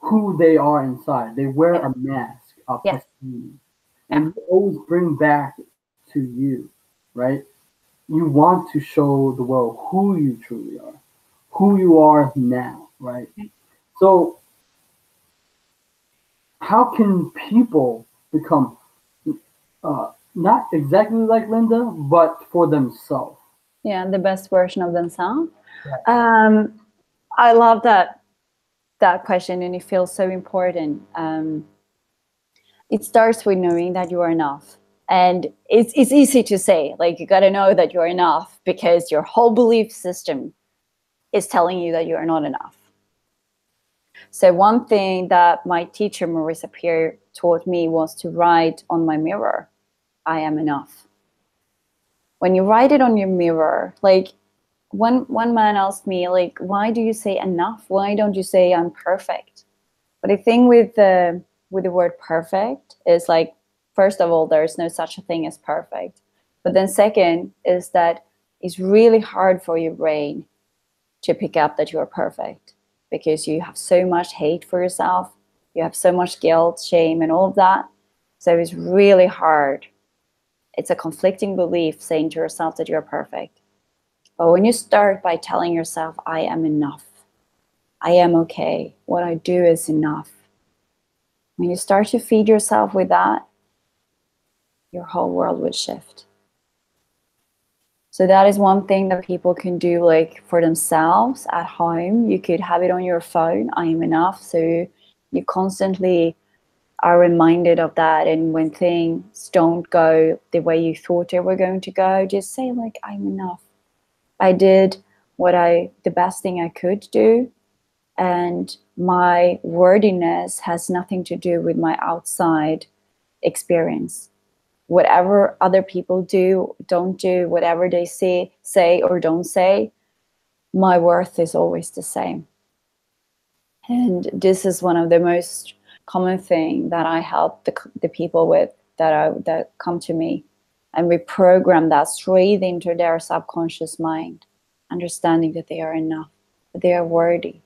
who they are inside. They wear a mask, a Yeah. persona, and you always bring back to you, right? You want to show the world who you truly are, who you are now, right? So, how can people become not exactly like Linda, but for themselves? Yeah, the best version of themselves. I love that question, and it feels so important. It starts with knowing that you are enough. And it's easy to say, like, you got to know that you're enough because your whole belief system is telling you that you are not enough. So one thing that my teacher, Marissa Peer, taught me was to write on my mirror, I am enough. When you write it on your mirror, like one man asked me, like, why do you say enough? Why don't you say I'm perfect? But the thing with the word perfect is, like, first of all, there's no such a thing as perfect. But then second is that it's really hard for your brain to pick up that you are perfect, because you have so much hate for yourself. You have so much guilt, shame, and all of that. So it's really hard. It's a conflicting belief saying to yourself that you're perfect. But when you start by telling yourself, I am enough, I am okay, what I do is enough. When you start to feed yourself with that, your whole world will shift. So that is one thing that people can do, like, for themselves at home. You could have it on your phone, I am enough. So you constantly are reminded of that. And when things don't go the way you thought they were going to go, just say, like, I'm enough. I did the best thing I could do. And my worthiness has nothing to do with my outside experience. Whatever other people do, don't do, whatever they say or don't say, my worth is always the same. And this is one of the most common thing that I help the people with that come to me. And we program that straight into their subconscious mind, understanding that they are enough, that they are worthy.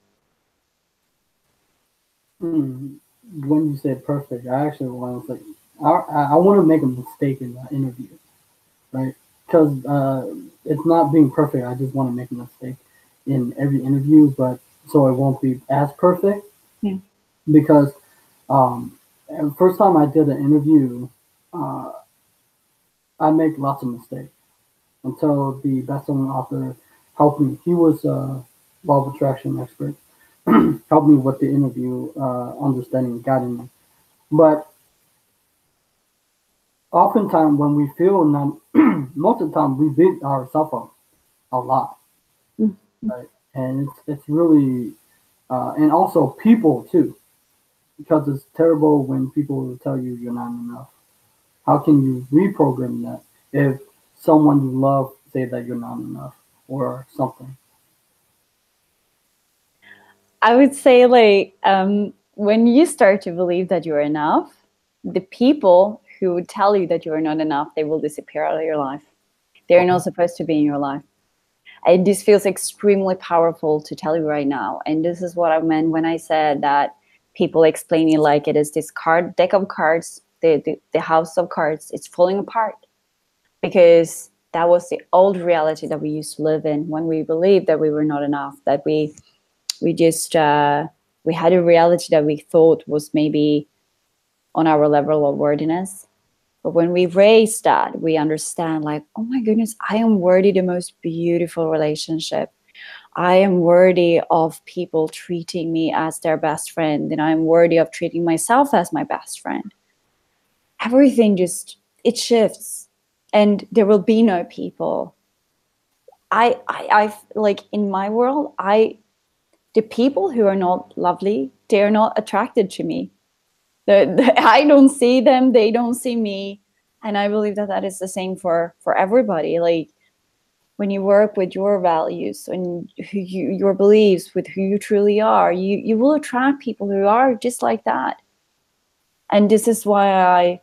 When you said perfect, I actually want to say, I want to make a mistake in the interview, right? Because it's not being perfect. I just want to make a mistake in every interview, but so it won't be as perfect. Yeah. Because the first time I did an interview, uh, I make lots of mistakes until the best-selling author helped me. He was a law of attraction expert, helped me with the interview, understanding, guiding me. But oftentimes when we feel not, most of the time we beat ourselves up a lot, Mm-hmm. right? And it's really, and also people too, because it's terrible when people tell you you're not enough. How can you reprogram that if someone you love say that you're not enough or something? I would say, like, when you start to believe that you're enough, the people who would tell you that you are not enough, they will disappear out of your life. They're not supposed to be in your life. And this feels extremely powerful to tell you right now. And this is what I meant when I said that people explain it like it is this deck of cards, the house of cards, it's falling apart. Because that was the old reality that we used to live in, when we believed that we were not enough, that we just we had a reality that we thought was maybe on our level of worthiness. But when we raise that, we understand, like, oh my goodness, I am worthy the most beautiful relationship. I am worthy of people treating me as their best friend, and I'm worthy of treating myself as my best friend. Everything just, it shifts, and there will be no people. I like, in my world, the people who are not lovely, they are not attracted to me. I don't see them, they don't see me. And I believe that that is the same for everybody. Like, when you work with your values and your beliefs, with who you truly are, you will attract people who are just like that. And this is why I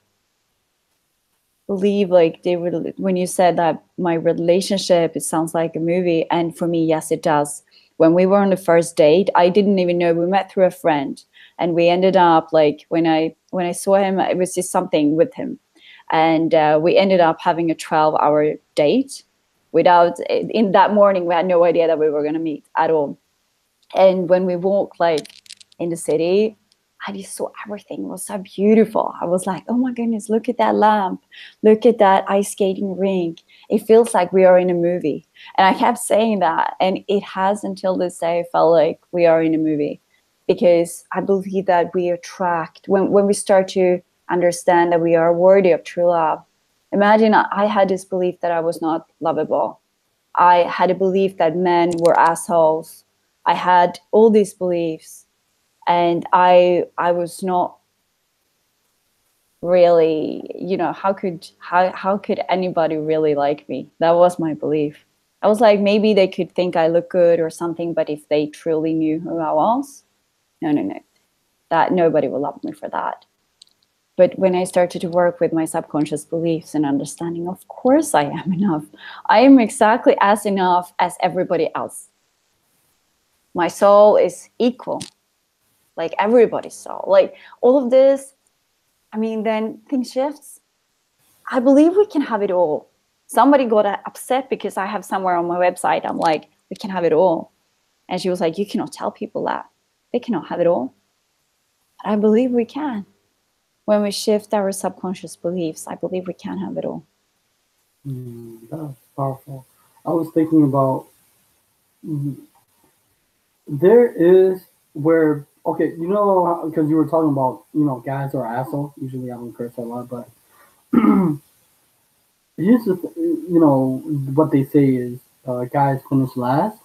believe, like, when you said that my relationship, it sounds like a movie. And for me, yes, it does. When we were on the first date, I didn't even know, we met through a friend, and we ended up, like, when I saw him, it was just something with him. And we ended up having a 12-hour date without, in that morning, we had no idea that we were going to meet at all. And when we walked, like, in the city, I just saw everything was so beautiful. I was like, oh my goodness, look at that lamp. Look at that ice skating rink. It feels like we are in a movie. And I kept saying that. And it has, until this day, felt like we are in a movie. Because I believe that we attract, when we start to understand that we are worthy of true love. Imagine, I had this belief that I was not lovable. I had a belief that men were assholes. I had all these beliefs. And I was not really, how could anybody really like me? That was my belief. I was like, maybe they could think I look good or something, but if they truly knew who I was, no, that nobody will love me for that. But when I started to work with my subconscious beliefs and understanding, of course I am enough. I am exactly as enough as everybody else. My soul is equal, like everybody's soul. Like all of this, I mean, then things shifts. I believe we can have it all. Somebody got upset because I have somewhere on my website, I'm like, we can have it all. And she was like, you cannot tell people that. They cannot have it all. But I believe we can. When we shift our subconscious beliefs, I believe we can have it all. That's powerful. I was thinking about there is where okay, because you were talking about guys are assholes. Usually I don't curse a lot, but here's what they say is guys finish last,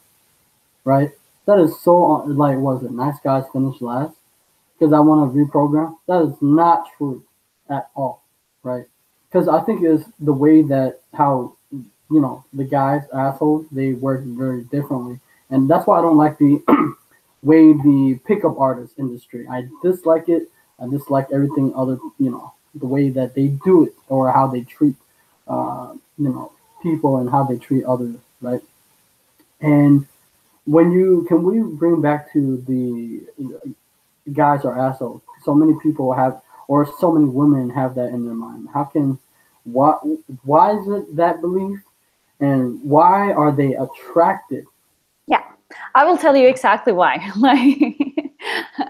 right? That is so like was it nice guys finish last because I want to reprogram. That is not true at all, right? Because I think it's the way that how the guys assholes they work very differently, and that's why I don't like the way the pickup artist industry. I dislike it. I dislike everything other the way that they do it or how they treat people and how they treat others, right? And when you can we bring back to the guys are assholes. So many people have, or so many women have that in their mind. How can why why is it that belief, and why are they attracted? Yeah, I will tell you exactly why. Like,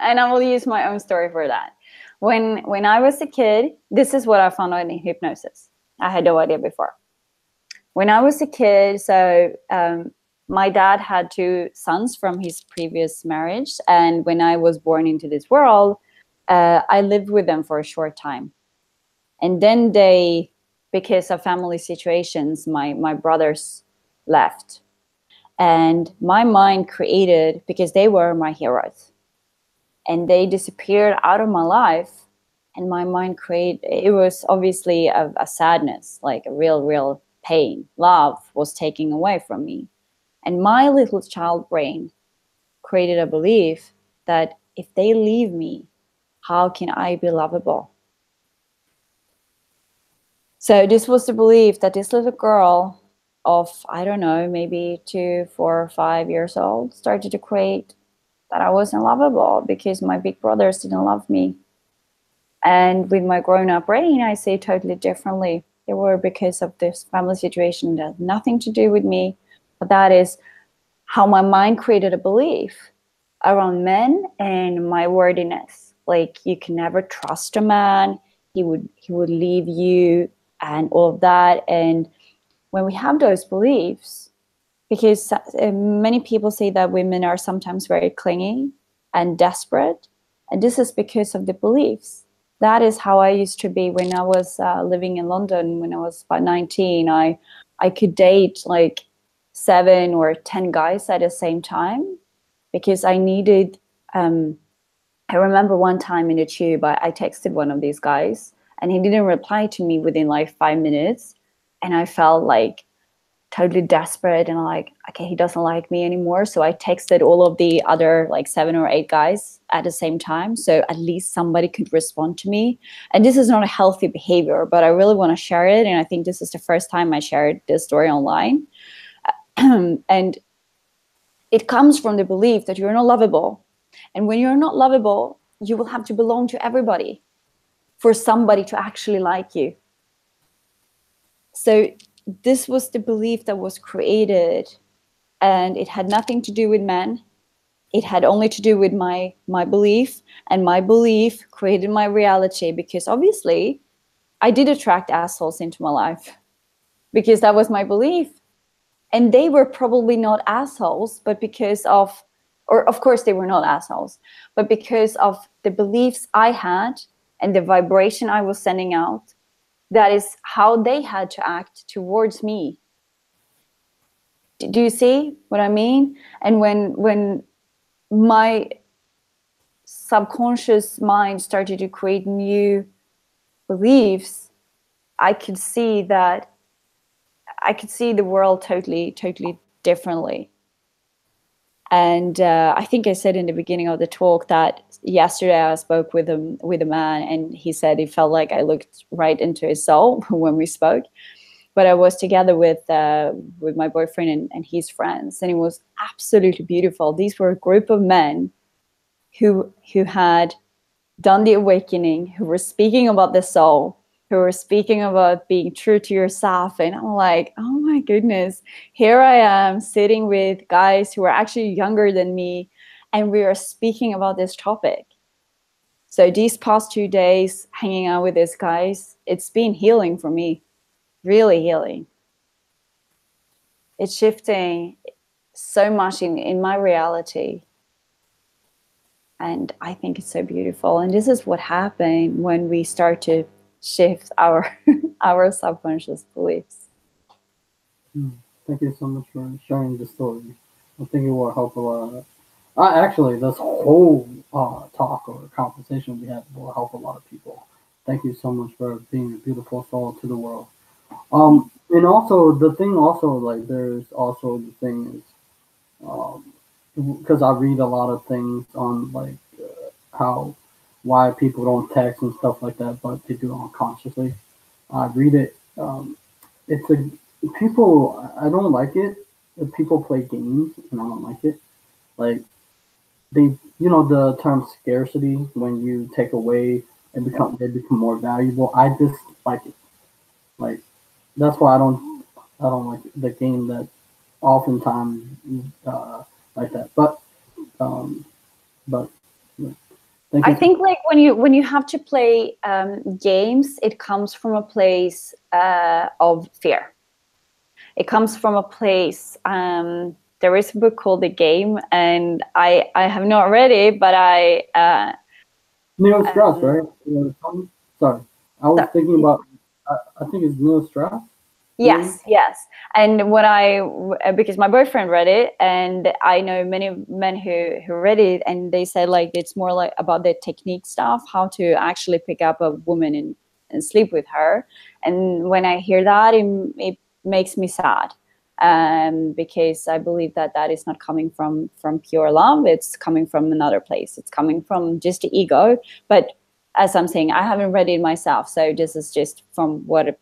and I will use my own story for that. When I was a kid, this is what I found out in hypnosis. I had no idea before. When I was a kid, so my dad had two sons from his previous marriage, and when I was born into this world, I lived with them for a short time, and then they, because of family situations, my brothers left, and my mind created, because they were my heroes, and they disappeared out of my life, and my mind created, it was obviously a sadness, like a real pain. Love was taken away from me, and my little child brain created a belief that if they leave me, how can I be lovable? So this was the belief that this little girl of, I don't know, maybe 2, 4, 5 years old started to create, that I wasn't lovable because my big brothers didn't love me. And with my grown-up brain, I say totally differently. They were because of this family situation that had nothing to do with me. But that is how my mind created a belief around men and my worthiness. Like, you can never trust a man. He would leave you and all of that. And when we have those beliefs, because many people say that women are sometimes very clingy and desperate, and this is because of the beliefs. That is how I used to be when I was living in London. When I was about 19, I could date like 7 or 10 guys at the same time because I needed. I remember one time in the tube, I texted one of these guys, and he didn't reply to me within like 5 minutes, and I felt like totally desperate, and I'm like, okay, he doesn't like me anymore. So I texted all of the other like 7 or 8 guys at the same time, so at least somebody could respond to me. And this is not a healthy behavior, but I really want to share it, and I think this is the first time I shared this story online. And it comes from the belief that you're not lovable, and when you're not lovable, you will have to belong to everybody for somebody to actually like you. So this was the belief that was created, and it had nothing to do with men. It had only to do with my belief, and my belief created my reality, because obviously I did attract assholes into my life because that was my belief. And they were probably not assholes, but because of, or of course they were not assholes, but because of the beliefs I had and the vibration I was sending out, that is how they had to act towards me. Do you see what I mean? And when my subconscious mind started to create new beliefs, I could see the world totally differently. And I think I said in the beginning of the talk that yesterday I spoke with a man, and he said it felt like I looked right into his soul when we spoke. But I was together with my boyfriend and his friends, and it was absolutely beautiful. These were a group of men who had done the awakening, who were speaking about the soul, who were speaking about being true to yourself. And I'm like, oh my goodness, here I am sitting with guys who are actually younger than me, and we are speaking about this topic. So these past 2 days hanging out with these guys, it's been healing for me, really healing. It's shifting so much in my reality. And I think it's so beautiful. And this is what happened when we start to shift our our subconscious beliefs. Thank you so much for sharing the story. I think it will help a lot. Actually, this whole talk or conversation we had will help a lot of people. Thank you so much for being a beautiful soul to the world. And also the thing, also like there's also the thing is, because I read a lot of things on like how why people don't text and stuff like that, but they do unconsciously. I read it. It's a people. I don't like it. If people play games, and I don't like it. Like they, the term scarcity when you take away and they become more valuable. I just like it. Like that's why I don't like the game that oftentimes like that. Um, but yeah, thank I you. think like when you have to play games, it comes from a place of fear. It comes from a place. There is a book called The Game, and I have not read it, but Neil Strauss, right? Sorry, I was thinking about. I think it's Neil Strauss. Maybe? Yes. And because my boyfriend read it, and I know many men who read it, and they said like it's more like about the technique stuff, how to actually pick up a woman and sleep with her. And when I hear that, it makes me sad, because I believe that is not coming from pure love. It's coming from another place. It's coming from just the ego. But as I'm saying, I haven't read it myself, so this is just from what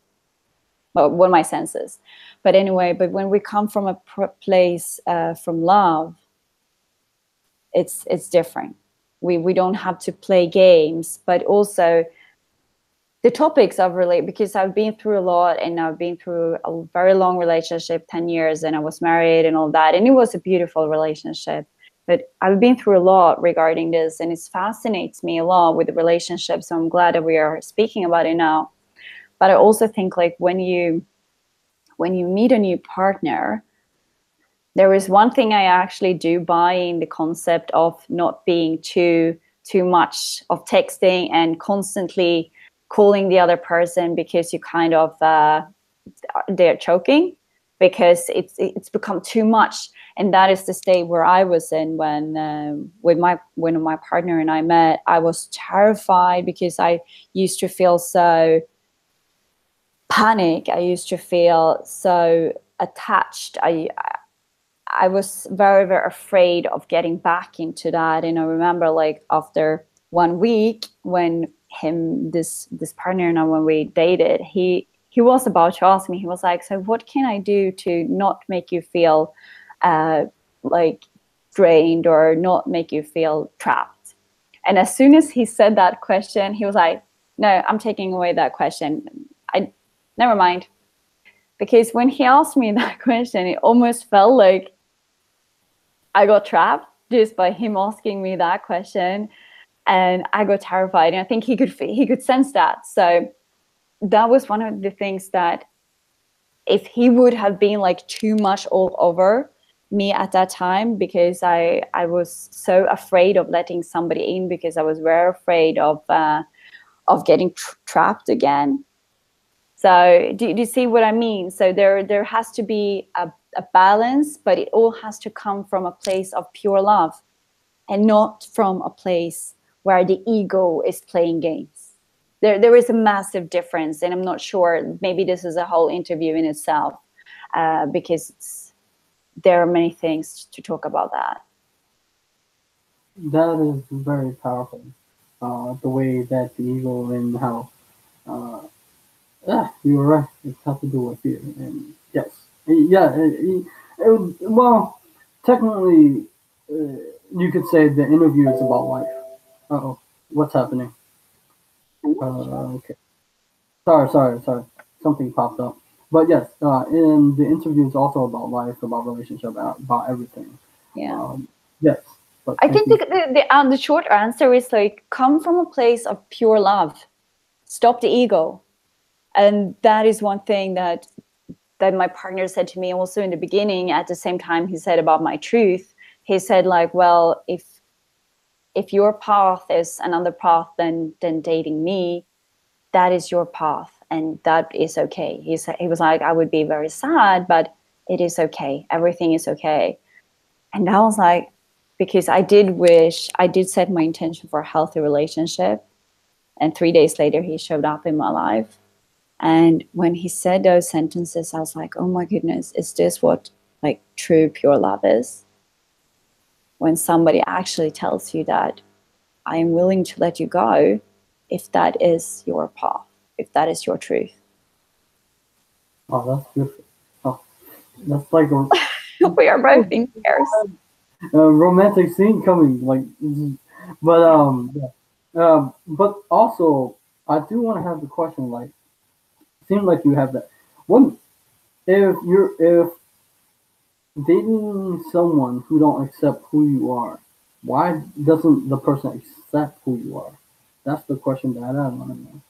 my senses. But anyway, but when we come from a place from love, it's different. We don't have to play games, but also the topics of relate, because I've been through a lot, and I've been through a very long relationship, 10 years, and I was married and all that, and it was a beautiful relationship. But I've been through a lot regarding this, and it fascinates me a lot with the relationship. So I'm glad that we are speaking about it now. But I also think like when you meet a new partner, there is one thing I actually do buy in the concept of not being too much of texting and constantly calling the other person, because you kind of they're choking, because it's become too much. And that is the state where I was in when my partner and I met. I was terrified because I used to feel so panic. I used to feel so attached. I was very, very afraid of getting back into that. And I remember like after 1 week when this partner and I, when we dated, he was about to ask me, he was like, so what can I do to not make you feel like drained or not make you feel trapped? And as soon as he said that question, he was like, no, I'm taking away that question. Never mind. Because when he asked me that question, it almost felt like I got trapped just by him asking me that question, and I got terrified. And I think he could sense that. So that was one of the things that if he would have been like too much all over me at that time, because I was so afraid of letting somebody in, because I was very afraid of getting trapped again. So do you see what I mean? So there has to be a balance, but it all has to come from a place of pure love and not from a place where the ego is playing games. There is a massive difference, and I'm not sure, maybe this is a whole interview in itself, because there are many things to talk about that. That is very powerful. The way that the ego and how, uh, yeah, you were right. It's has to do with fear. And yes, yeah. Well, technically, you could say the interview is about life. Uh-oh, what's happening? Okay. Sorry. Something popped up. But yes, and the interview is also about life, about relationship, about everything. Yeah. Yes, but I thank think you. the short answer is like, come from a place of pure love. Stop the ego. And that is one thing that my partner said to me also in the beginning. At the same time, he said about my truth. He said, like, well, if your path is another path than dating me, that is your path, and that is okay. He was like, I would be very sad, but it is okay. Everything is okay. And I was like, because I did set my intention for a healthy relationship. And 3 days later, he showed up in my life. And when he said those sentences, I was like, oh my goodness, is this what like true pure love is? When somebody actually tells you that I am willing to let you go if that is your path, if that is your truth. Oh, that's beautiful. Oh, that's like a, We are both in pairs. a romantic scene coming. Like, but yeah. But also, I do want to have the question. Like, seems like you have that. What if dating someone who don't accept who you are, why doesn't the person accept who you are? That's the question that I want to know.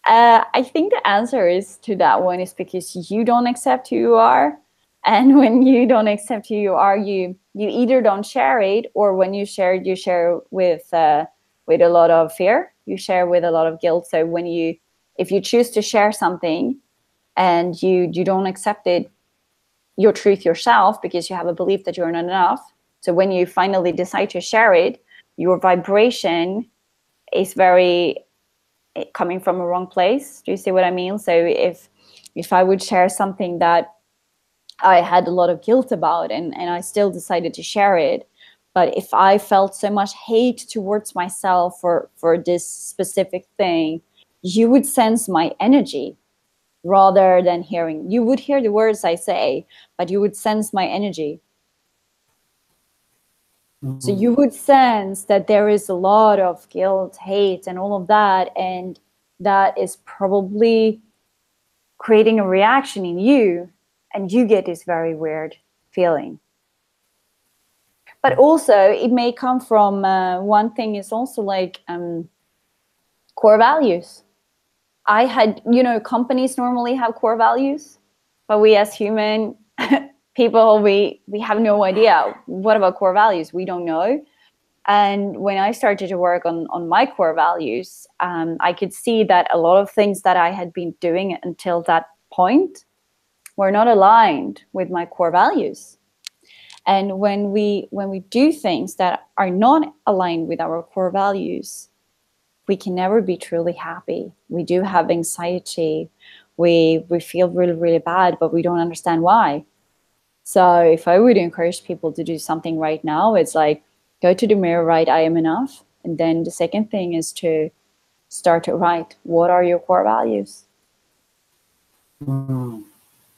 I think the answer is to that one is because you don't accept who you are. And when you don't accept who you are, you either don't share it, or when you share it, you share with a lot of fear. You share with a lot of guilt. So if you choose to share something and you don't accept it, your truth yourself, because you have a belief that you're not enough. So when you finally decide to share it, your vibration is very coming from a wrong place. Do you see what I mean? So if I would share something that I had a lot of guilt about, and I still decided to share it, but if I felt so much hate towards myself for this specific thing, you would sense my energy rather than hearing. You would hear the words I say, but you would sense my energy. So Mm-hmm. you would sense that there is a lot of guilt, hate, and all of that. And that is probably creating a reaction in you. And you get this very weird feeling. But also, it may come from one thing is also like core values. Companies normally have core values, but we as human people, we have no idea. What about core values? We don't know. And when I started to work on my core values, I could see that a lot of things that I had been doing until that point were not aligned with my core values. And when we do things that are not aligned with our core values, we can never be truly happy. We do have anxiety. We feel really, really bad, but we don't understand why. So if I would encourage people to do something right now, it's like, go to the mirror, write, I am enough. And then the second thing is to start to write, what are your core values? Mm-hmm.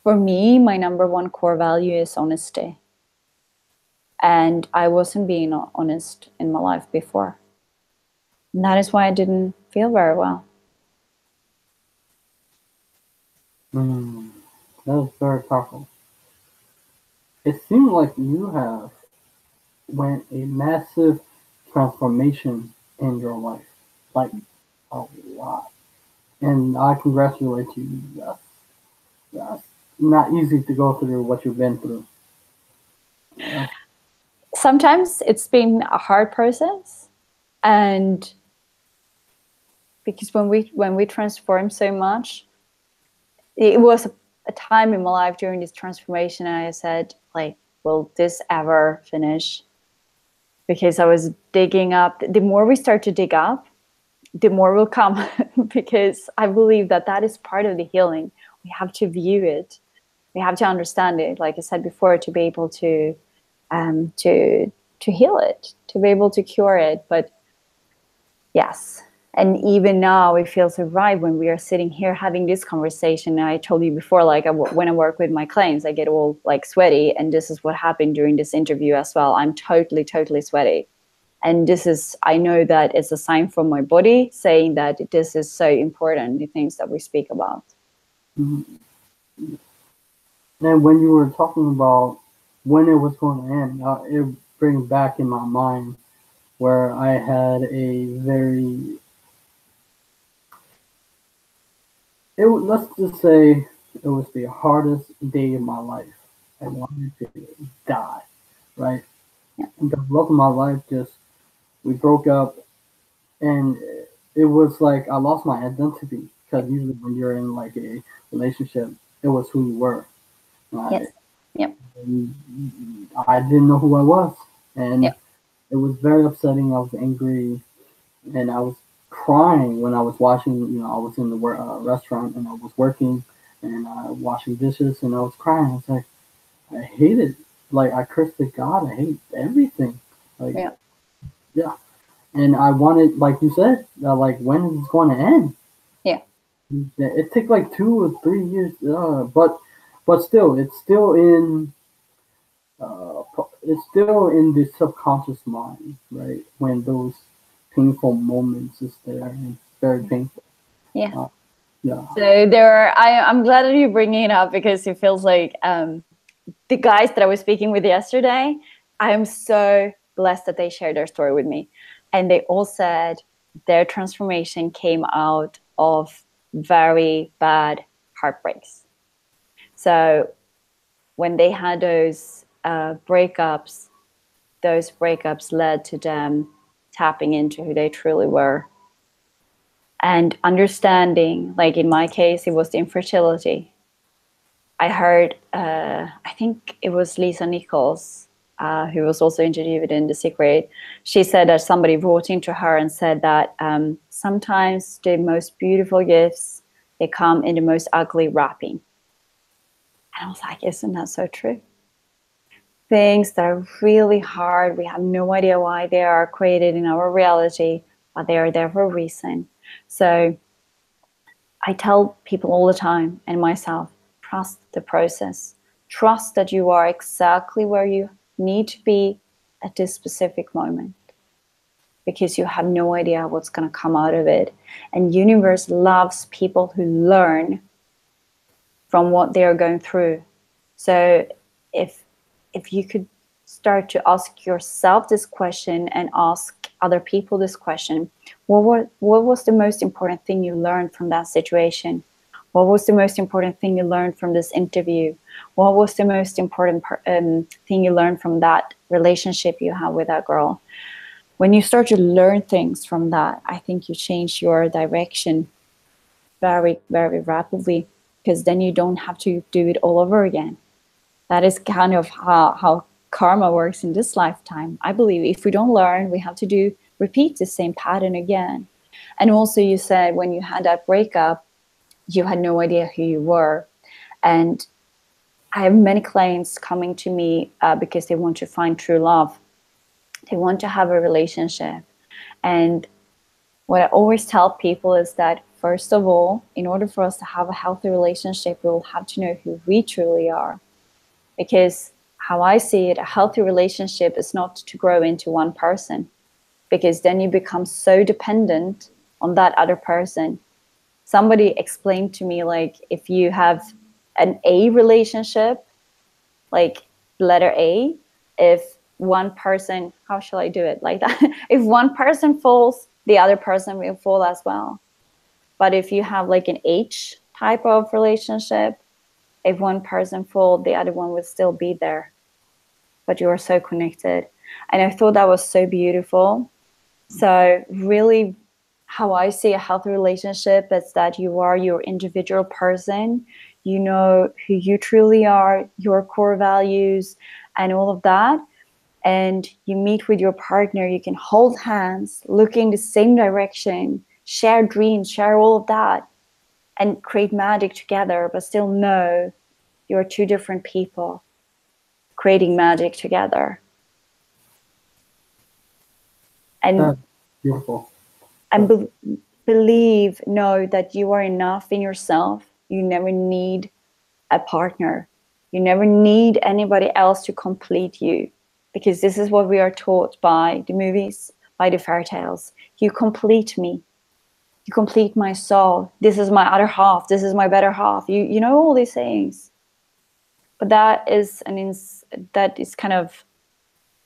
For me, my number one core value is honesty. And I wasn't being honest in my life before. And that is why I didn't feel very well. Mm. That was very powerful. It seemed like you have went a massive transformation in your life, like a lot. And I congratulate you. That's not easy to go through what you've been through. Uh, Sometimes it's been a hard process. And because when we transform so much, it was a time in my life during this transformation, and I said, like, will this ever finish? because I was digging up. The more we start to dig up, the more will come, because I believe that that is part of the healing. We have to view it. We have to understand it, like I said before, to be able to heal it, to be able to cure it. But yes, and even now it feels so right when we are sitting here having this conversation. I told you before, like when I work with my clients, I get all like sweaty, and this is what happened during this interview as well. I'm totally sweaty. And this is, I know that it's a sign from my body saying that this is so important, the things that we speak about. Mm-hmm. And when you were talking about when it was going to end, it brings back in my mind where I had a very, let's just say it was the hardest day of my life. I wanted to die, right? Yeah. And the love of my life just, we broke up, and it was like I lost my identity, because usually when you're in like a relationship, it was who you were. Yes. Yep. I didn't know who I was, and Yep. it was very upsetting. I was angry, and I was crying when I was washing. I was in the restaurant, and I was working, and washing dishes, and I was crying. I was like, I hate it. Like, I cursed at God. I hate everything. Like, Yeah. yeah. And I wanted, like you said, like, when is it going to end? Yeah. It took like 2 or 3 years, but still, it's still in the subconscious mind, right? When those painful moments is there, and it's very painful. Yeah. Yeah. So I'm glad that you're bringing it up, because it feels like the guys that I was speaking with yesterday, I am so blessed that they shared their story with me. And they all said their transformation came out of very bad heartbreaks. So when they had those breakups, those breakups led to them tapping into who they truly were and understanding, like in my case, it was the infertility. I heard, I think it was Lisa Nichols, who was also interviewed in The Secret. She said that somebody wrote into her and said that sometimes the most beautiful gifts, they come in the most ugly wrapping. And I was like, isn't that so true? Things that are really hard, we have no idea why they are created in our reality, but they are there for a reason. So I tell people all the time, and myself, trust the process. Trust that you are exactly where you need to be at this specific moment, because you have no idea what's going to come out of it. And universe loves people who learn from what they are going through. So if you could start to ask yourself this question and ask other people this question, what was the most important thing you learned from that situation? What was the most important thing you learned from this interview? What was the most important thing you learned from that relationship you have with that girl? When you start to learn things from that, I think you change your direction very, very rapidly, because then you don't have to do it all over again. That is kind of how karma works in this lifetime. I believe if we don't learn, we have to repeat the same pattern again. And also, you said when you had that breakup, you had no idea who you were. And I have many clients coming to me because they want to find true love. They want to have a relationship. And what I always tell people is that, first of all, in order for us to have a healthy relationship, we will have to know who we truly are. Because how I see it, a healthy relationship is not to grow into one person, because then you become so dependent on that other person. Somebody explained to me, like, if you have an A relationship, like letter A, if one person, how shall I do it like that? If one person falls, the other person will fall as well. But if you have like an H type of relationship, if one person falls, the other one will still be there. But you are so connected. And I thought that was so beautiful. So really, how I see a healthy relationship is that you are your individual person. You know who you truly are, your core values, and all of that. and you meet with your partner, you can hold hands, look in the same direction, share dreams, share all of that, and create magic together, but still know you're two different people creating magic together. And That's beautiful. and know that you are enough in yourself. You never need a partner. You never need anybody else to complete you, because this is what we are taught by the movies, by the fairy tales. You complete me. You complete my soul. This is my other half. This is my better half. You know all these things. But that is kind of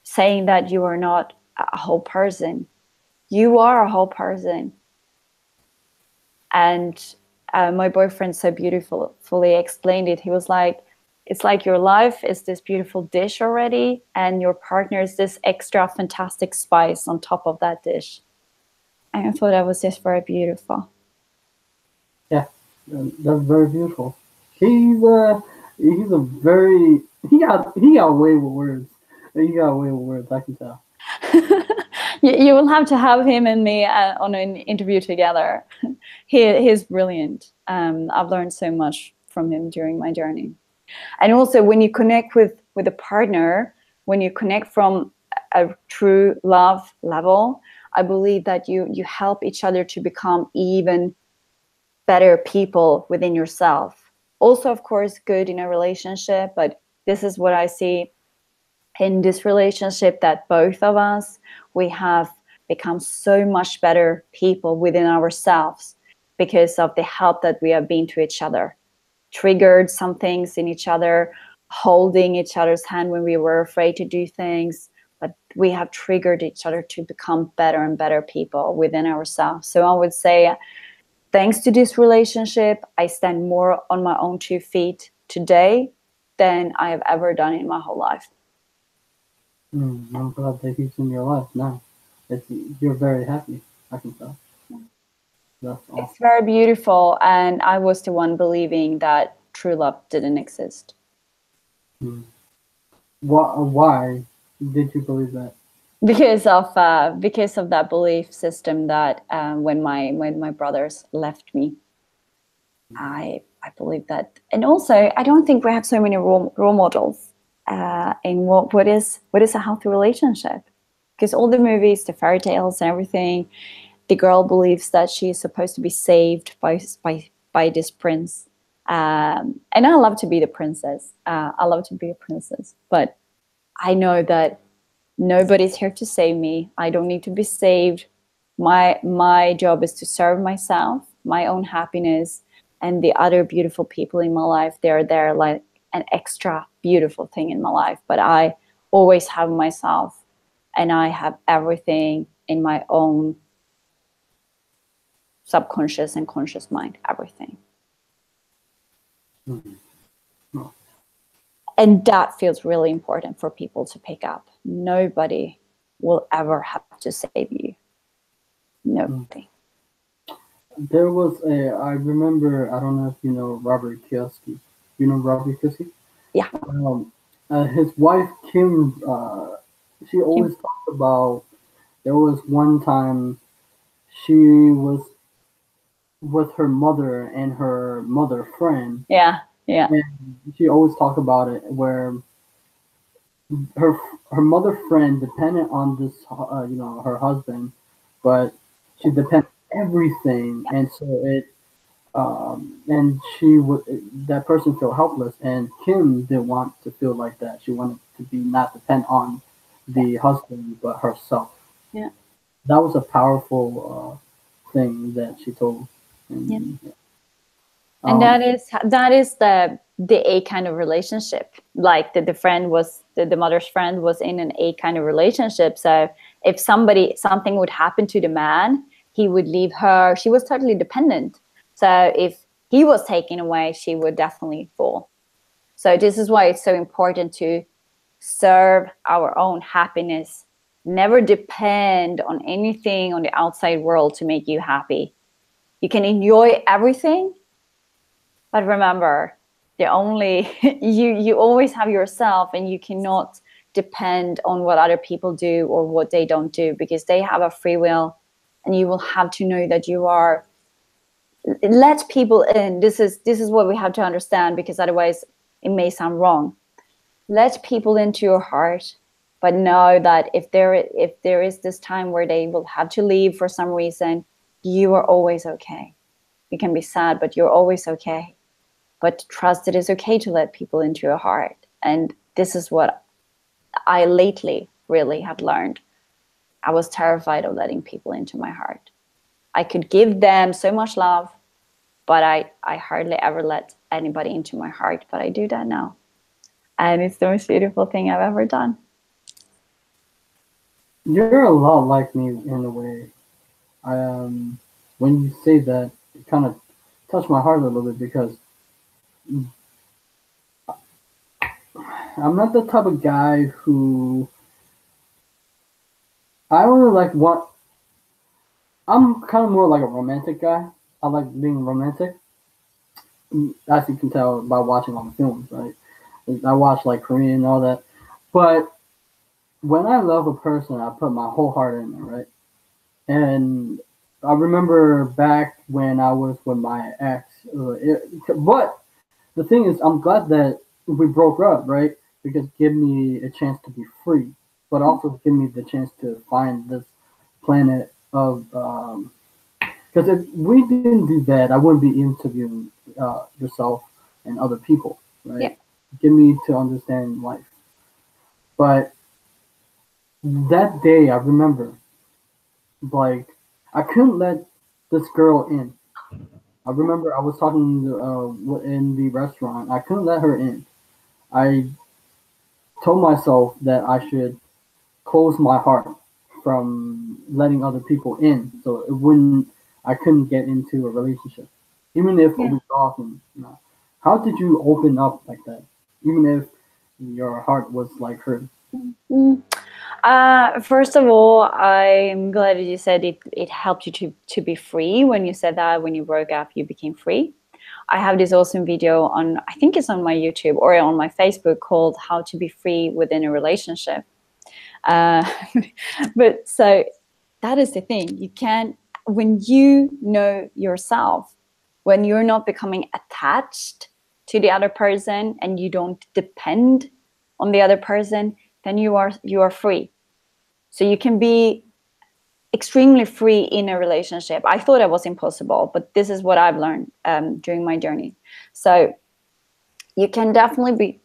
saying that you are not a whole person. You are a whole person. And my boyfriend so beautifully explained it. He was like, it's like your life is this beautiful dish already, and your partner is this extra fantastic spice on top of that dish. And I thought that was just very beautiful. Yeah, that's very beautiful. He's a very he got away with words. He got away with words. I can tell. You will have to have him and me on an interview together. He's brilliant. I've learned so much from him during my journey. And also, when you connect with a partner, when you connect from a true love level, I believe that you help each other to become even better people within yourself. Also, of course, good in a relationship, but this is what I see in this relationship, that both of us, we have become so much better people within ourselves because of the help that we have been to each other. Triggered some things in each other, holding each other's hand when we were afraid to do things, but we have triggered each other to become better and better people within ourselves. So I would say, thanks to this relationship, I stand more on my own 2 feet today than I have ever done in my whole life. I'm glad that he's in your life now. You're very happy. I can tell. That's awesome. It's very beautiful, and I was the one believing that true love didn't exist. Why did you believe that? Because of that belief system that when my brothers left me, I believe that. And also, I don't think we have so many role models in what is a healthy relationship, because all the movies, the fairy tales and everything, the girl believes that she is supposed to be saved by this prince, and I love to be the princess. I love to be a princess, but I know that nobody's here to save me. I don't need to be saved. My job is to serve myself, my own happiness, and the other beautiful people in my life. They're there like an extra beautiful thing in my life. But I always have myself, and I have everything in my own subconscious and conscious mind, everything. Mm-hmm. And that feels really important for people to pick up. Nobody will ever have to save you. Nobody. There was I remember, I don't know if you know Robert Kiyosaki. You know Robert Kiyosaki? Yeah. His wife, Kim, she always talked about, there was one time she was with her mother and her mother friend. Yeah. And she always talked about it, where her her mother friend depended on this, her husband, but she depended on everything, and so and she would that person felt helpless, and Kim didn't want to feel like that. She wanted to be not depend on the husband but herself. Yeah. That was a powerful thing that she told. And that is the A kind of relationship. Like the friend was the mother's friend was in an A kind of relationship. So if something would happen to the man, he would leave her. She was totally dependent. So if he was taken away, she would definitely fall. So this is why it's so important to serve our own happiness. Never depend on anything on the outside world to make you happy. You can enjoy everything, but remember, you always have yourself, and you cannot depend on what other people do or what they don't do, because they have a free will, and you will have to know that you are, let people in. This is what we have to understand, because otherwise it may sound wrong. Let people into your heart, but know that if there is this time where they will have to leave for some reason, you are always okay. You can be sad, but you're always okay. But trust it is okay to let people into your heart. And this is what I lately really have learned. I was terrified of letting people into my heart. I could give them so much love, but I hardly ever let anybody into my heart. But I do that now. And it's the most beautiful thing I've ever done. You're a lot like me in a way. I when you say that, it kind of touched my heart a little bit, because I'm not the type of guy who, I don't really like what, I'm kind of more like a romantic guy. I like being romantic, as you can tell by watching all the films, right? I watch like Korean and all that. But when I love a person, I put my whole heart in there, right? And I remember back when I was with my ex, but the thing is, I'm glad that we broke up, right? Because it gave me a chance to be free, but also give me the chance to find this planet of. Because if we didn't do that, I wouldn't be interviewing yourself and other people, right? Yeah. Give me to understand life. But that day, I remember, like, I couldn't let this girl in. I remember I was talking in the restaurant. I couldn't let her in. I told myself that I should close my heart from letting other people in, so it wouldn't. I couldn't get into a relationship, even if Yeah. we talk. And, how did you open up like that, even if your heart was like hurt? Mm. First of all, I'm glad that you said it helped you to be free. When you said that, when you broke up, you became free. I have this awesome video on, I think it's on my YouTube or on my Facebook, called How to Be Free Within a Relationship. Uh, but so that is the thing. You can't, when you know yourself, when you're not becoming attached to the other person and you don't depend on the other person, then you are free. So you can be extremely free in a relationship. I thought it was impossible, but this is what I've learned during my journey. So you can definitely be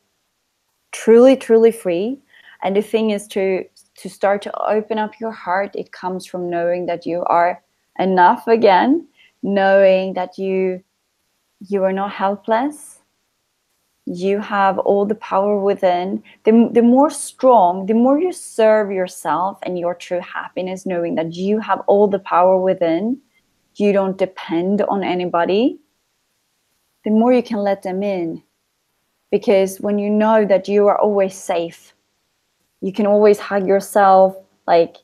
truly, truly free. And the thing is to start to open up your heart. It comes from knowing that you are enough again, knowing that you are not helpless. You have all the power within. The more strong, the more you serve yourself and your true happiness, knowing that you have all the power within, you don't depend on anybody, the more you can let them in. Because when you know that you are always safe, you can always hug yourself. Like,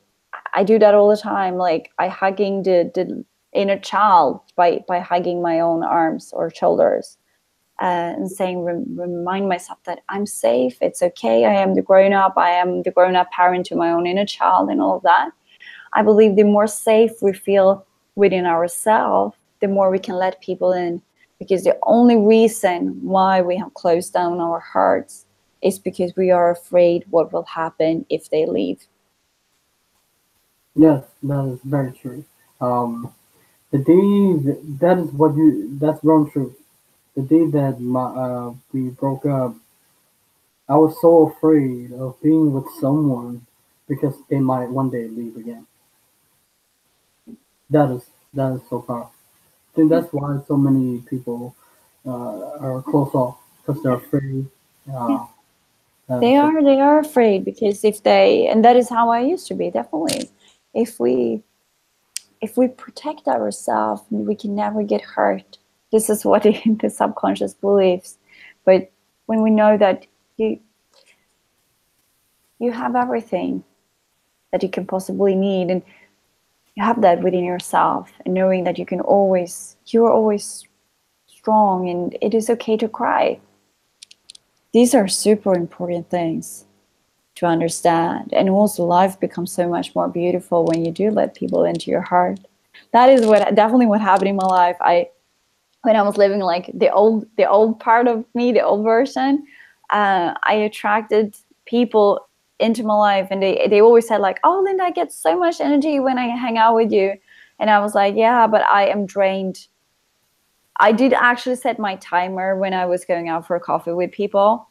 I do that all the time. Like, I hugging the inner child by hugging my own arms or shoulders. And saying, remind myself that I'm safe, it's okay, I am the grown-up parent to my own inner child, and all of that. I believe the more safe we feel within ourselves, the more we can let people in. Because the only reason why we have closed down our hearts is because we are afraid what will happen if they leave. Yes, that is very true. The day that's wrong truth. The day that we broke up, I was so afraid of being with someone because they might one day leave again. That is that is so powerful. I think that's why so many people are close off, because they're afraid. Yeah. Uh, They so, are afraid, because if they, and that is how I used to be, definitely. If we protect ourselves, we can never get hurt. This is what the subconscious believes. But when we know that you have everything that you can possibly need, and you have that within yourself, and knowing that you are always strong, and it is okay to cry. These are super important things. to understand. And also life becomes so much more beautiful when you do let people into your heart. That is definitely what happened in my life. When I was living like the old part of me, the old version, I attracted people into my life, and they always said like, "Oh, Linda, I get so much energy when I hang out with you," and I was like, "Yeah, but I am drained." I did actually set my timer when I was going out for a coffee with people.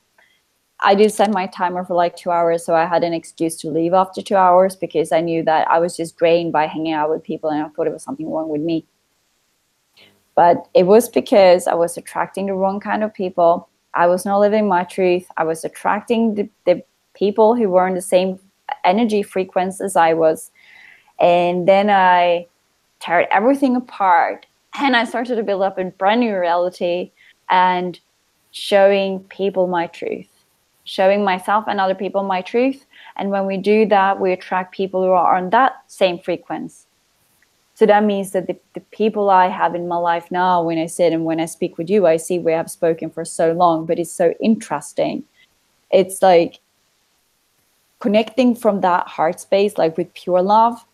I did set my timer for like 2 hours, so I had an excuse to leave after 2 hours because I knew that I was just drained by hanging out with people, and I thought it was something wrong with me. But it was because I was attracting the wrong kind of people. I was not living my truth. I was attracting the people who were in the same energy frequency as I was. And then I teared everything apart, and I started to build up a brand new reality and showing people my truth, showing myself and other people my truth. And when we do that, we attract people who are on that same frequency. So that means that the people I have in my life now, when I sit and when I speak with you, I see we have spoken for so long, but it's so interesting. It's like connecting from that heart space, like with pure love.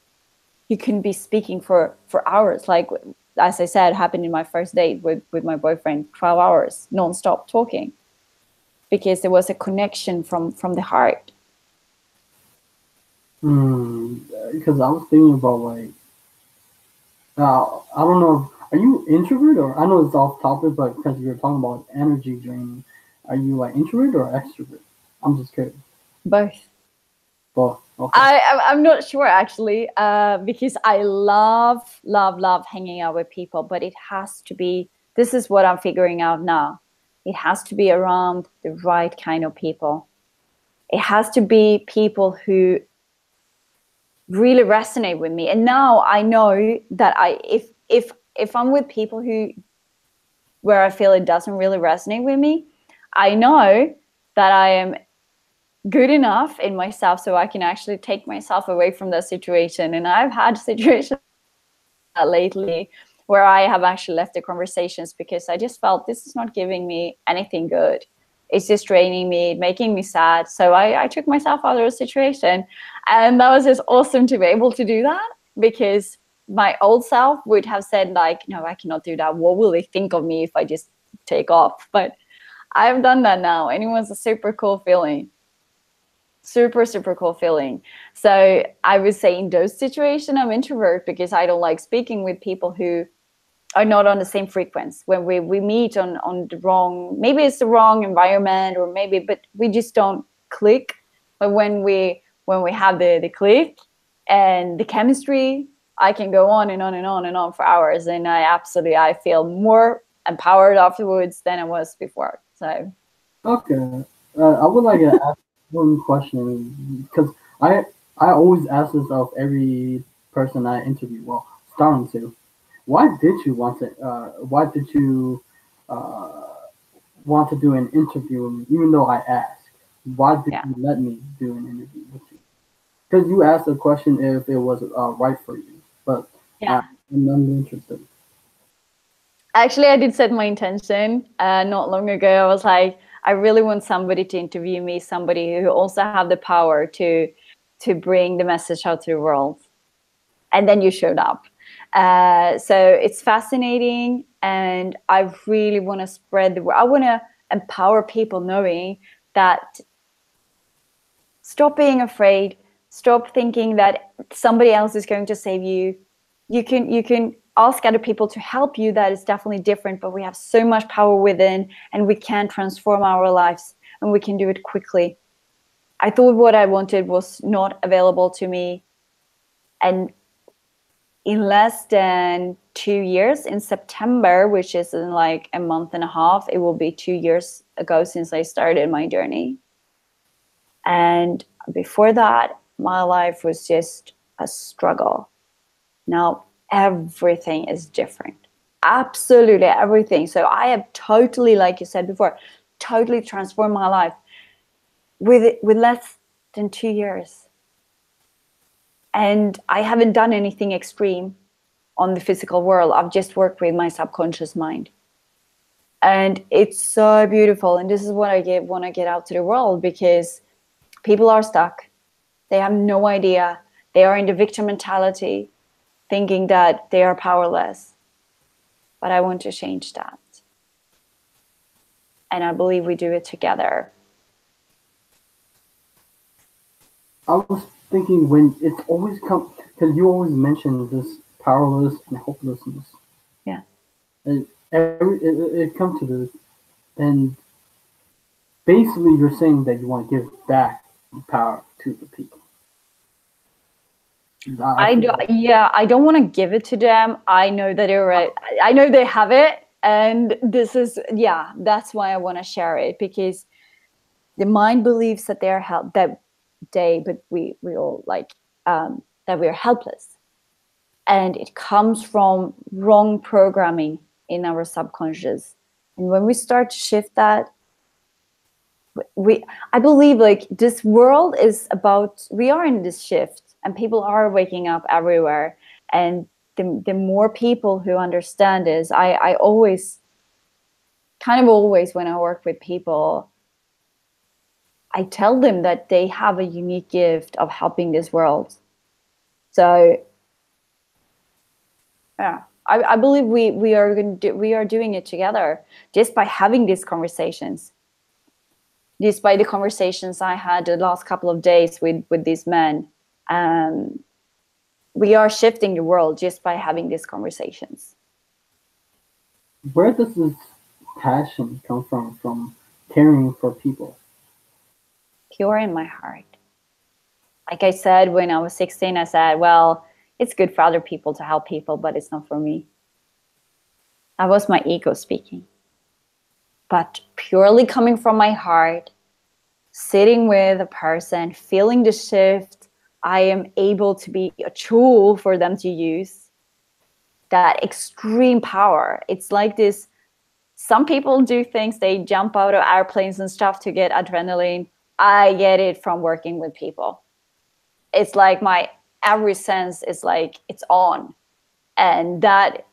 You can be speaking for hours. Like, as I said, happened in my first date with my boyfriend, 12 hours, nonstop talking, because there was a connection from the heart. Because I was thinking about like, I don't know. Are you introvert or I know it's off topic, but because you're talking about energy draining, are you like introvert or extrovert? I'm just curious. Both. Both. Okay. I'm not sure actually, because I love hanging out with people, but it has to be. This is what I'm figuring out now. It has to be around the right kind of people. It has to be people who really resonate with me. And now I know that if I'm with people where I feel it doesn't really resonate with me, I know that I am good enough in myself so I can actually take myself away from the situation. And I've had situations lately where I have actually left the conversations because I just felt this is not giving me anything good. It's just draining me, making me sad. So I took myself out of the situation. And that was just awesome to be able to do that, because my old self would have said like, no, I cannot do that. What will they think of me if I just take off? But I've done that now, and it was a super cool feeling. Super cool feeling. So I would say in those situations, I'm introvert because I don't like speaking with people who are not on the same frequency. When we meet on the wrong, maybe it's the wrong environment, or maybe, but we just don't click. But when we have the click and the chemistry, I can go on and on and on and on for hours, and I feel more empowered afterwards than I was before. So Okay. I would like to ask one question because I always ask this of every person I interview. Well, starting to. Why did you want to? Why did you uh, want to do an interview with me, even though I asked? Why did yeah. you let me do an interview with you? Because you asked the question if it was right for you, but Yeah. I'm interested. Actually, I did set my intention not long ago. I was like, I really want somebody to interview me, somebody who also have the power to bring the message out to the world. And then you showed up. So it's fascinating, and I really want to spread the word. I want to empower people, knowing that stop being afraid, stop thinking that somebody else is going to save you. You can ask other people to help you. That is definitely different, but we have so much power within, and we can transform our lives, and we can do it quickly. I thought what I wanted was not available to me, and in less than 2 years, in September, which is in like a month and a half, it will be 2 years ago since I started my journey. And before that, my life was just a struggle. Now everything is different. Absolutely everything. So I have totally, like you said before, totally transformed my life with less than 2 years. And I haven't done anything extreme on the physical world. I've just worked with my subconscious mind. And it's so beautiful. And this is what I want to get out to the world, because People are stuck. They have no idea. They are in the victim mentality, thinking that they are powerless. But I want to change that. And I believe we do it together. I was thinking when it's always come, because you always mention this powerless and hopelessness. Yeah. And it comes to this, and basically you're saying that you want to give back the power to the people. I don't want to give it to them. I know that I know they have it, and this is that's why I want to share it, because the mind believes that they're but we all that we're helpless, and it comes from wrong programming in our subconscious. And when we start to shift that, I believe like this world is about, we are in this shift and people are waking up everywhere. And the more people who understand this, I always when I work with people, I tell them that they have a unique gift of helping this world. So yeah, I believe we are doing it together just by having these conversations. Despite the conversations I had the last couple of days with these men, we are shifting the world just by having these conversations. Where does this passion come from caring for people? Pure in my heart. Like I said, when I was 16, I said, well, it's good for other people to help people, but it's not for me. That was my ego speaking. But purely coming from my heart, sitting with a person, feeling the shift, I am able to be a tool for them to use. That extreme power. It's like this. Some people do things, they jump out of airplanes and stuff to get adrenaline. I get it from working with people. It's like my every sense is like it's on. And that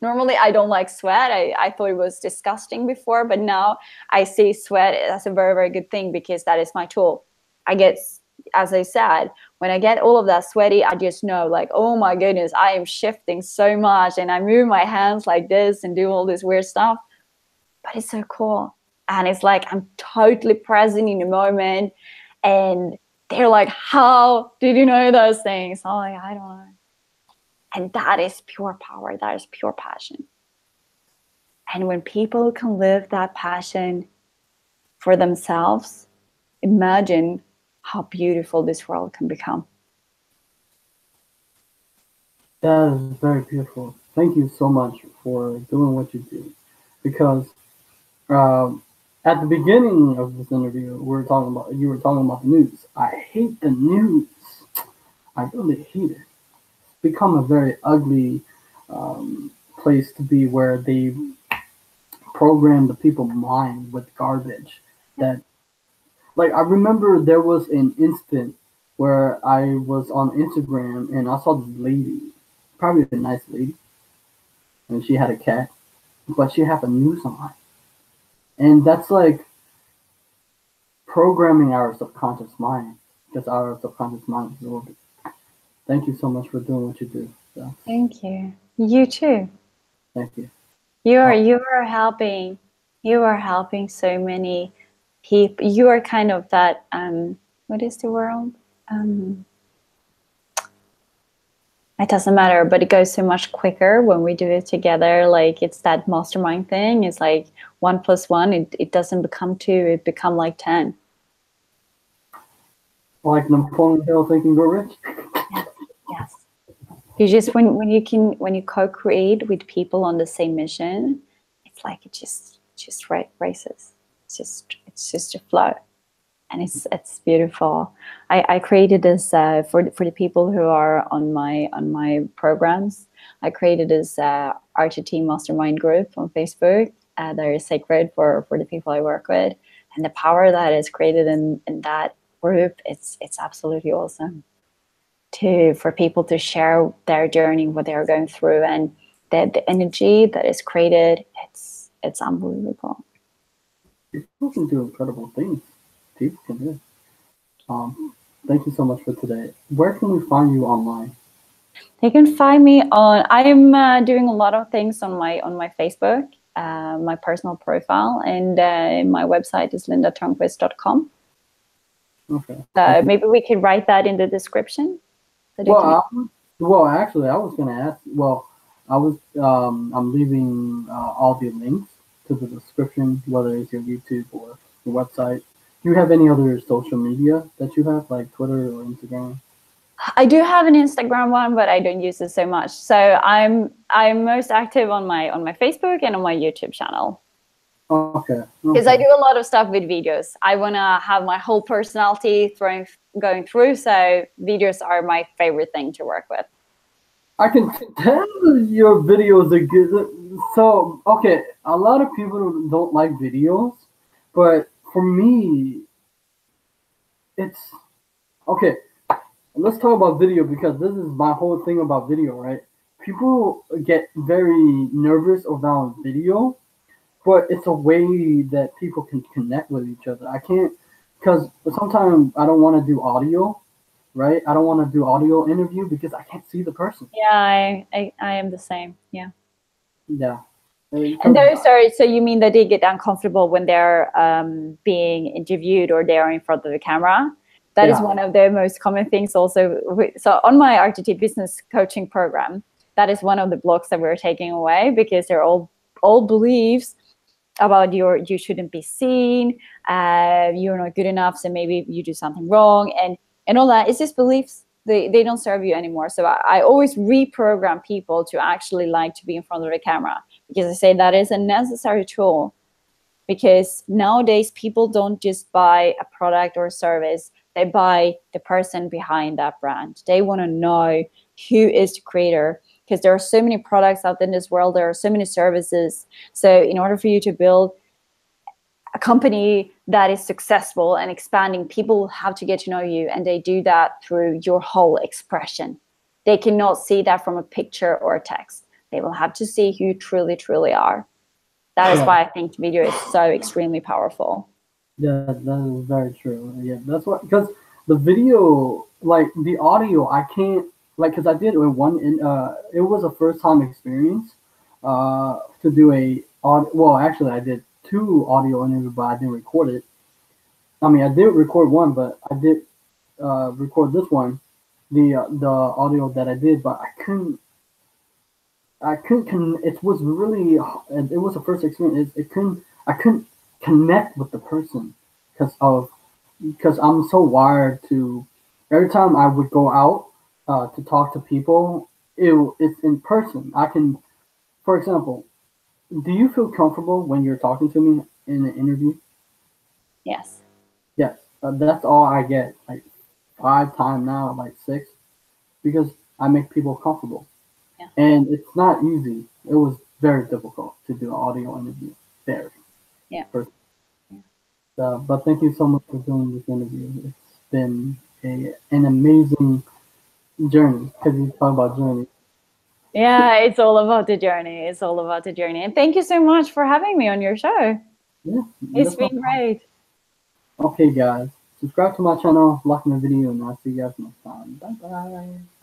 normally I don't like sweat. I thought it was disgusting before, but now I see sweat as a very, very good thing, because that is my tool. I get, as I said, when I get all of that sweaty, I just know like, oh my goodness, I am shifting so much, and I move my hands like this and do all this weird stuff. But it's so cool. And it's like I'm totally present in the moment. And they're like, how did you know those things? I'm like, I don't know. And that is pure power. That is pure passion. And when people can live that passion for themselves, imagine how beautiful this world can become. That is very beautiful. Thank you so much for doing what you do. Because at the beginning of this interview, you were talking about the news. I hate the news. I really hate it. Become a very ugly place to be, where they program the people's mind with garbage. That, like, I remember there was an instant where I was on Instagram and I saw this lady, probably a nice lady, and she had a cat, but she had the news on, and that's like programming our subconscious mind, because our subconscious mind is a little bit. Thank you so much for doing what you do. So. Thank you. You too. Thank you. You are helping. You are helping so many people. You are kind of that. What is the word? It doesn't matter, but it goes so much quicker when we do it together. Like it's that mastermind thing. It's like 1 + 1. It doesn't become 2. It become like 10. Like Napoleon Hill, Think and Grow Rich. Yes. You just when you co-create with people on the same mission, it's like it just races. It's just a flow, and it's beautiful. I created this for the people who are on my programs. I created this RTT mastermind group on Facebook that is sacred for the people I work with, and the power that is created in that group, it's absolutely awesome. For people to share their journey, what they are going through, and the energy that is created, it's unbelievable. People can do incredible things people can hear. Thank you so much for today. Where can we find you online? They can find me on. I'm doing a lot of things on my Facebook, my personal profile, and my website is lindatornqvist.com. Okay. Maybe we can write that in the description. So Well, actually, I was going to ask. Well, I'm leaving all the links to the description, whether it's your YouTube or your website. Do you have any other social media that you have, like Twitter or Instagram? I do have an Instagram one, but I don't use it so much. So I'm most active on my Facebook and on my YouTube channel. Okay. Because I do a lot of stuff with videos. I want to have my whole personality going through. So videos are my favorite thing to work with. I can tell your videos are good. So, okay, a lot of people don't like videos, but for me, it's okay. Let's talk about video because this is my whole thing about video, right? People get very nervous around video, but it's a way that people can connect with each other. I can't, because sometimes I don't want to do audio, right? I don't want to do audio interview because I can't see the person. Yeah, I am the same. Yeah. Yeah. And sorry, so you mean that they get uncomfortable when they're being interviewed or they're in front of the camera? That is one of the most common things also. So on my RTT business coaching program, that is one of the blocks that we're taking away because they're all beliefs about you shouldn't be seen, you're not good enough, so maybe you do something wrong, and all that. It's just beliefs. They don't serve you anymore. So I always reprogram people to actually like to be in front of the camera because I say that is a necessary tool. Because nowadays people don't just buy a product or a service, they buy the person behind that brand. They want to know who is the creator because there are so many products out in this world, there are so many services. So in order for you to build a company that is successful and expanding, people have to get to know you, and they do that through your whole expression. They cannot see that from a picture or a text. They will have to see who you truly, truly are. That is why I think video is so extremely powerful. Yeah, that is very true. Yeah, that's what, because the video, like the audio, I can't, like, because I did it was a first time experience to do well, actually, I did 2 audio interviews, but I didn't record it. I mean, I did record one, but I did record this one, the audio that I did, but it was really, it was the first experience. I couldn't connect with the person because I'm so wired to, every time I would go out to talk to people, it's in person. I can, for example, do you feel comfortable when you're talking to me in an interview? Yes. Yes. That's all I get, like 5 times now, like 6, because I make people comfortable. Yeah. And it's not easy. It was very difficult to do an audio interview. Very. Yeah. But thank you so much for doing this interview. It's been an amazing journey because you talk about journey. Yeah, it's all about the journey. It's all about the journey. And thank you so much for having me on your show. Yeah. It's been great. Okay, guys. Subscribe to my channel, like my video, and I'll see you guys next time. Bye-bye.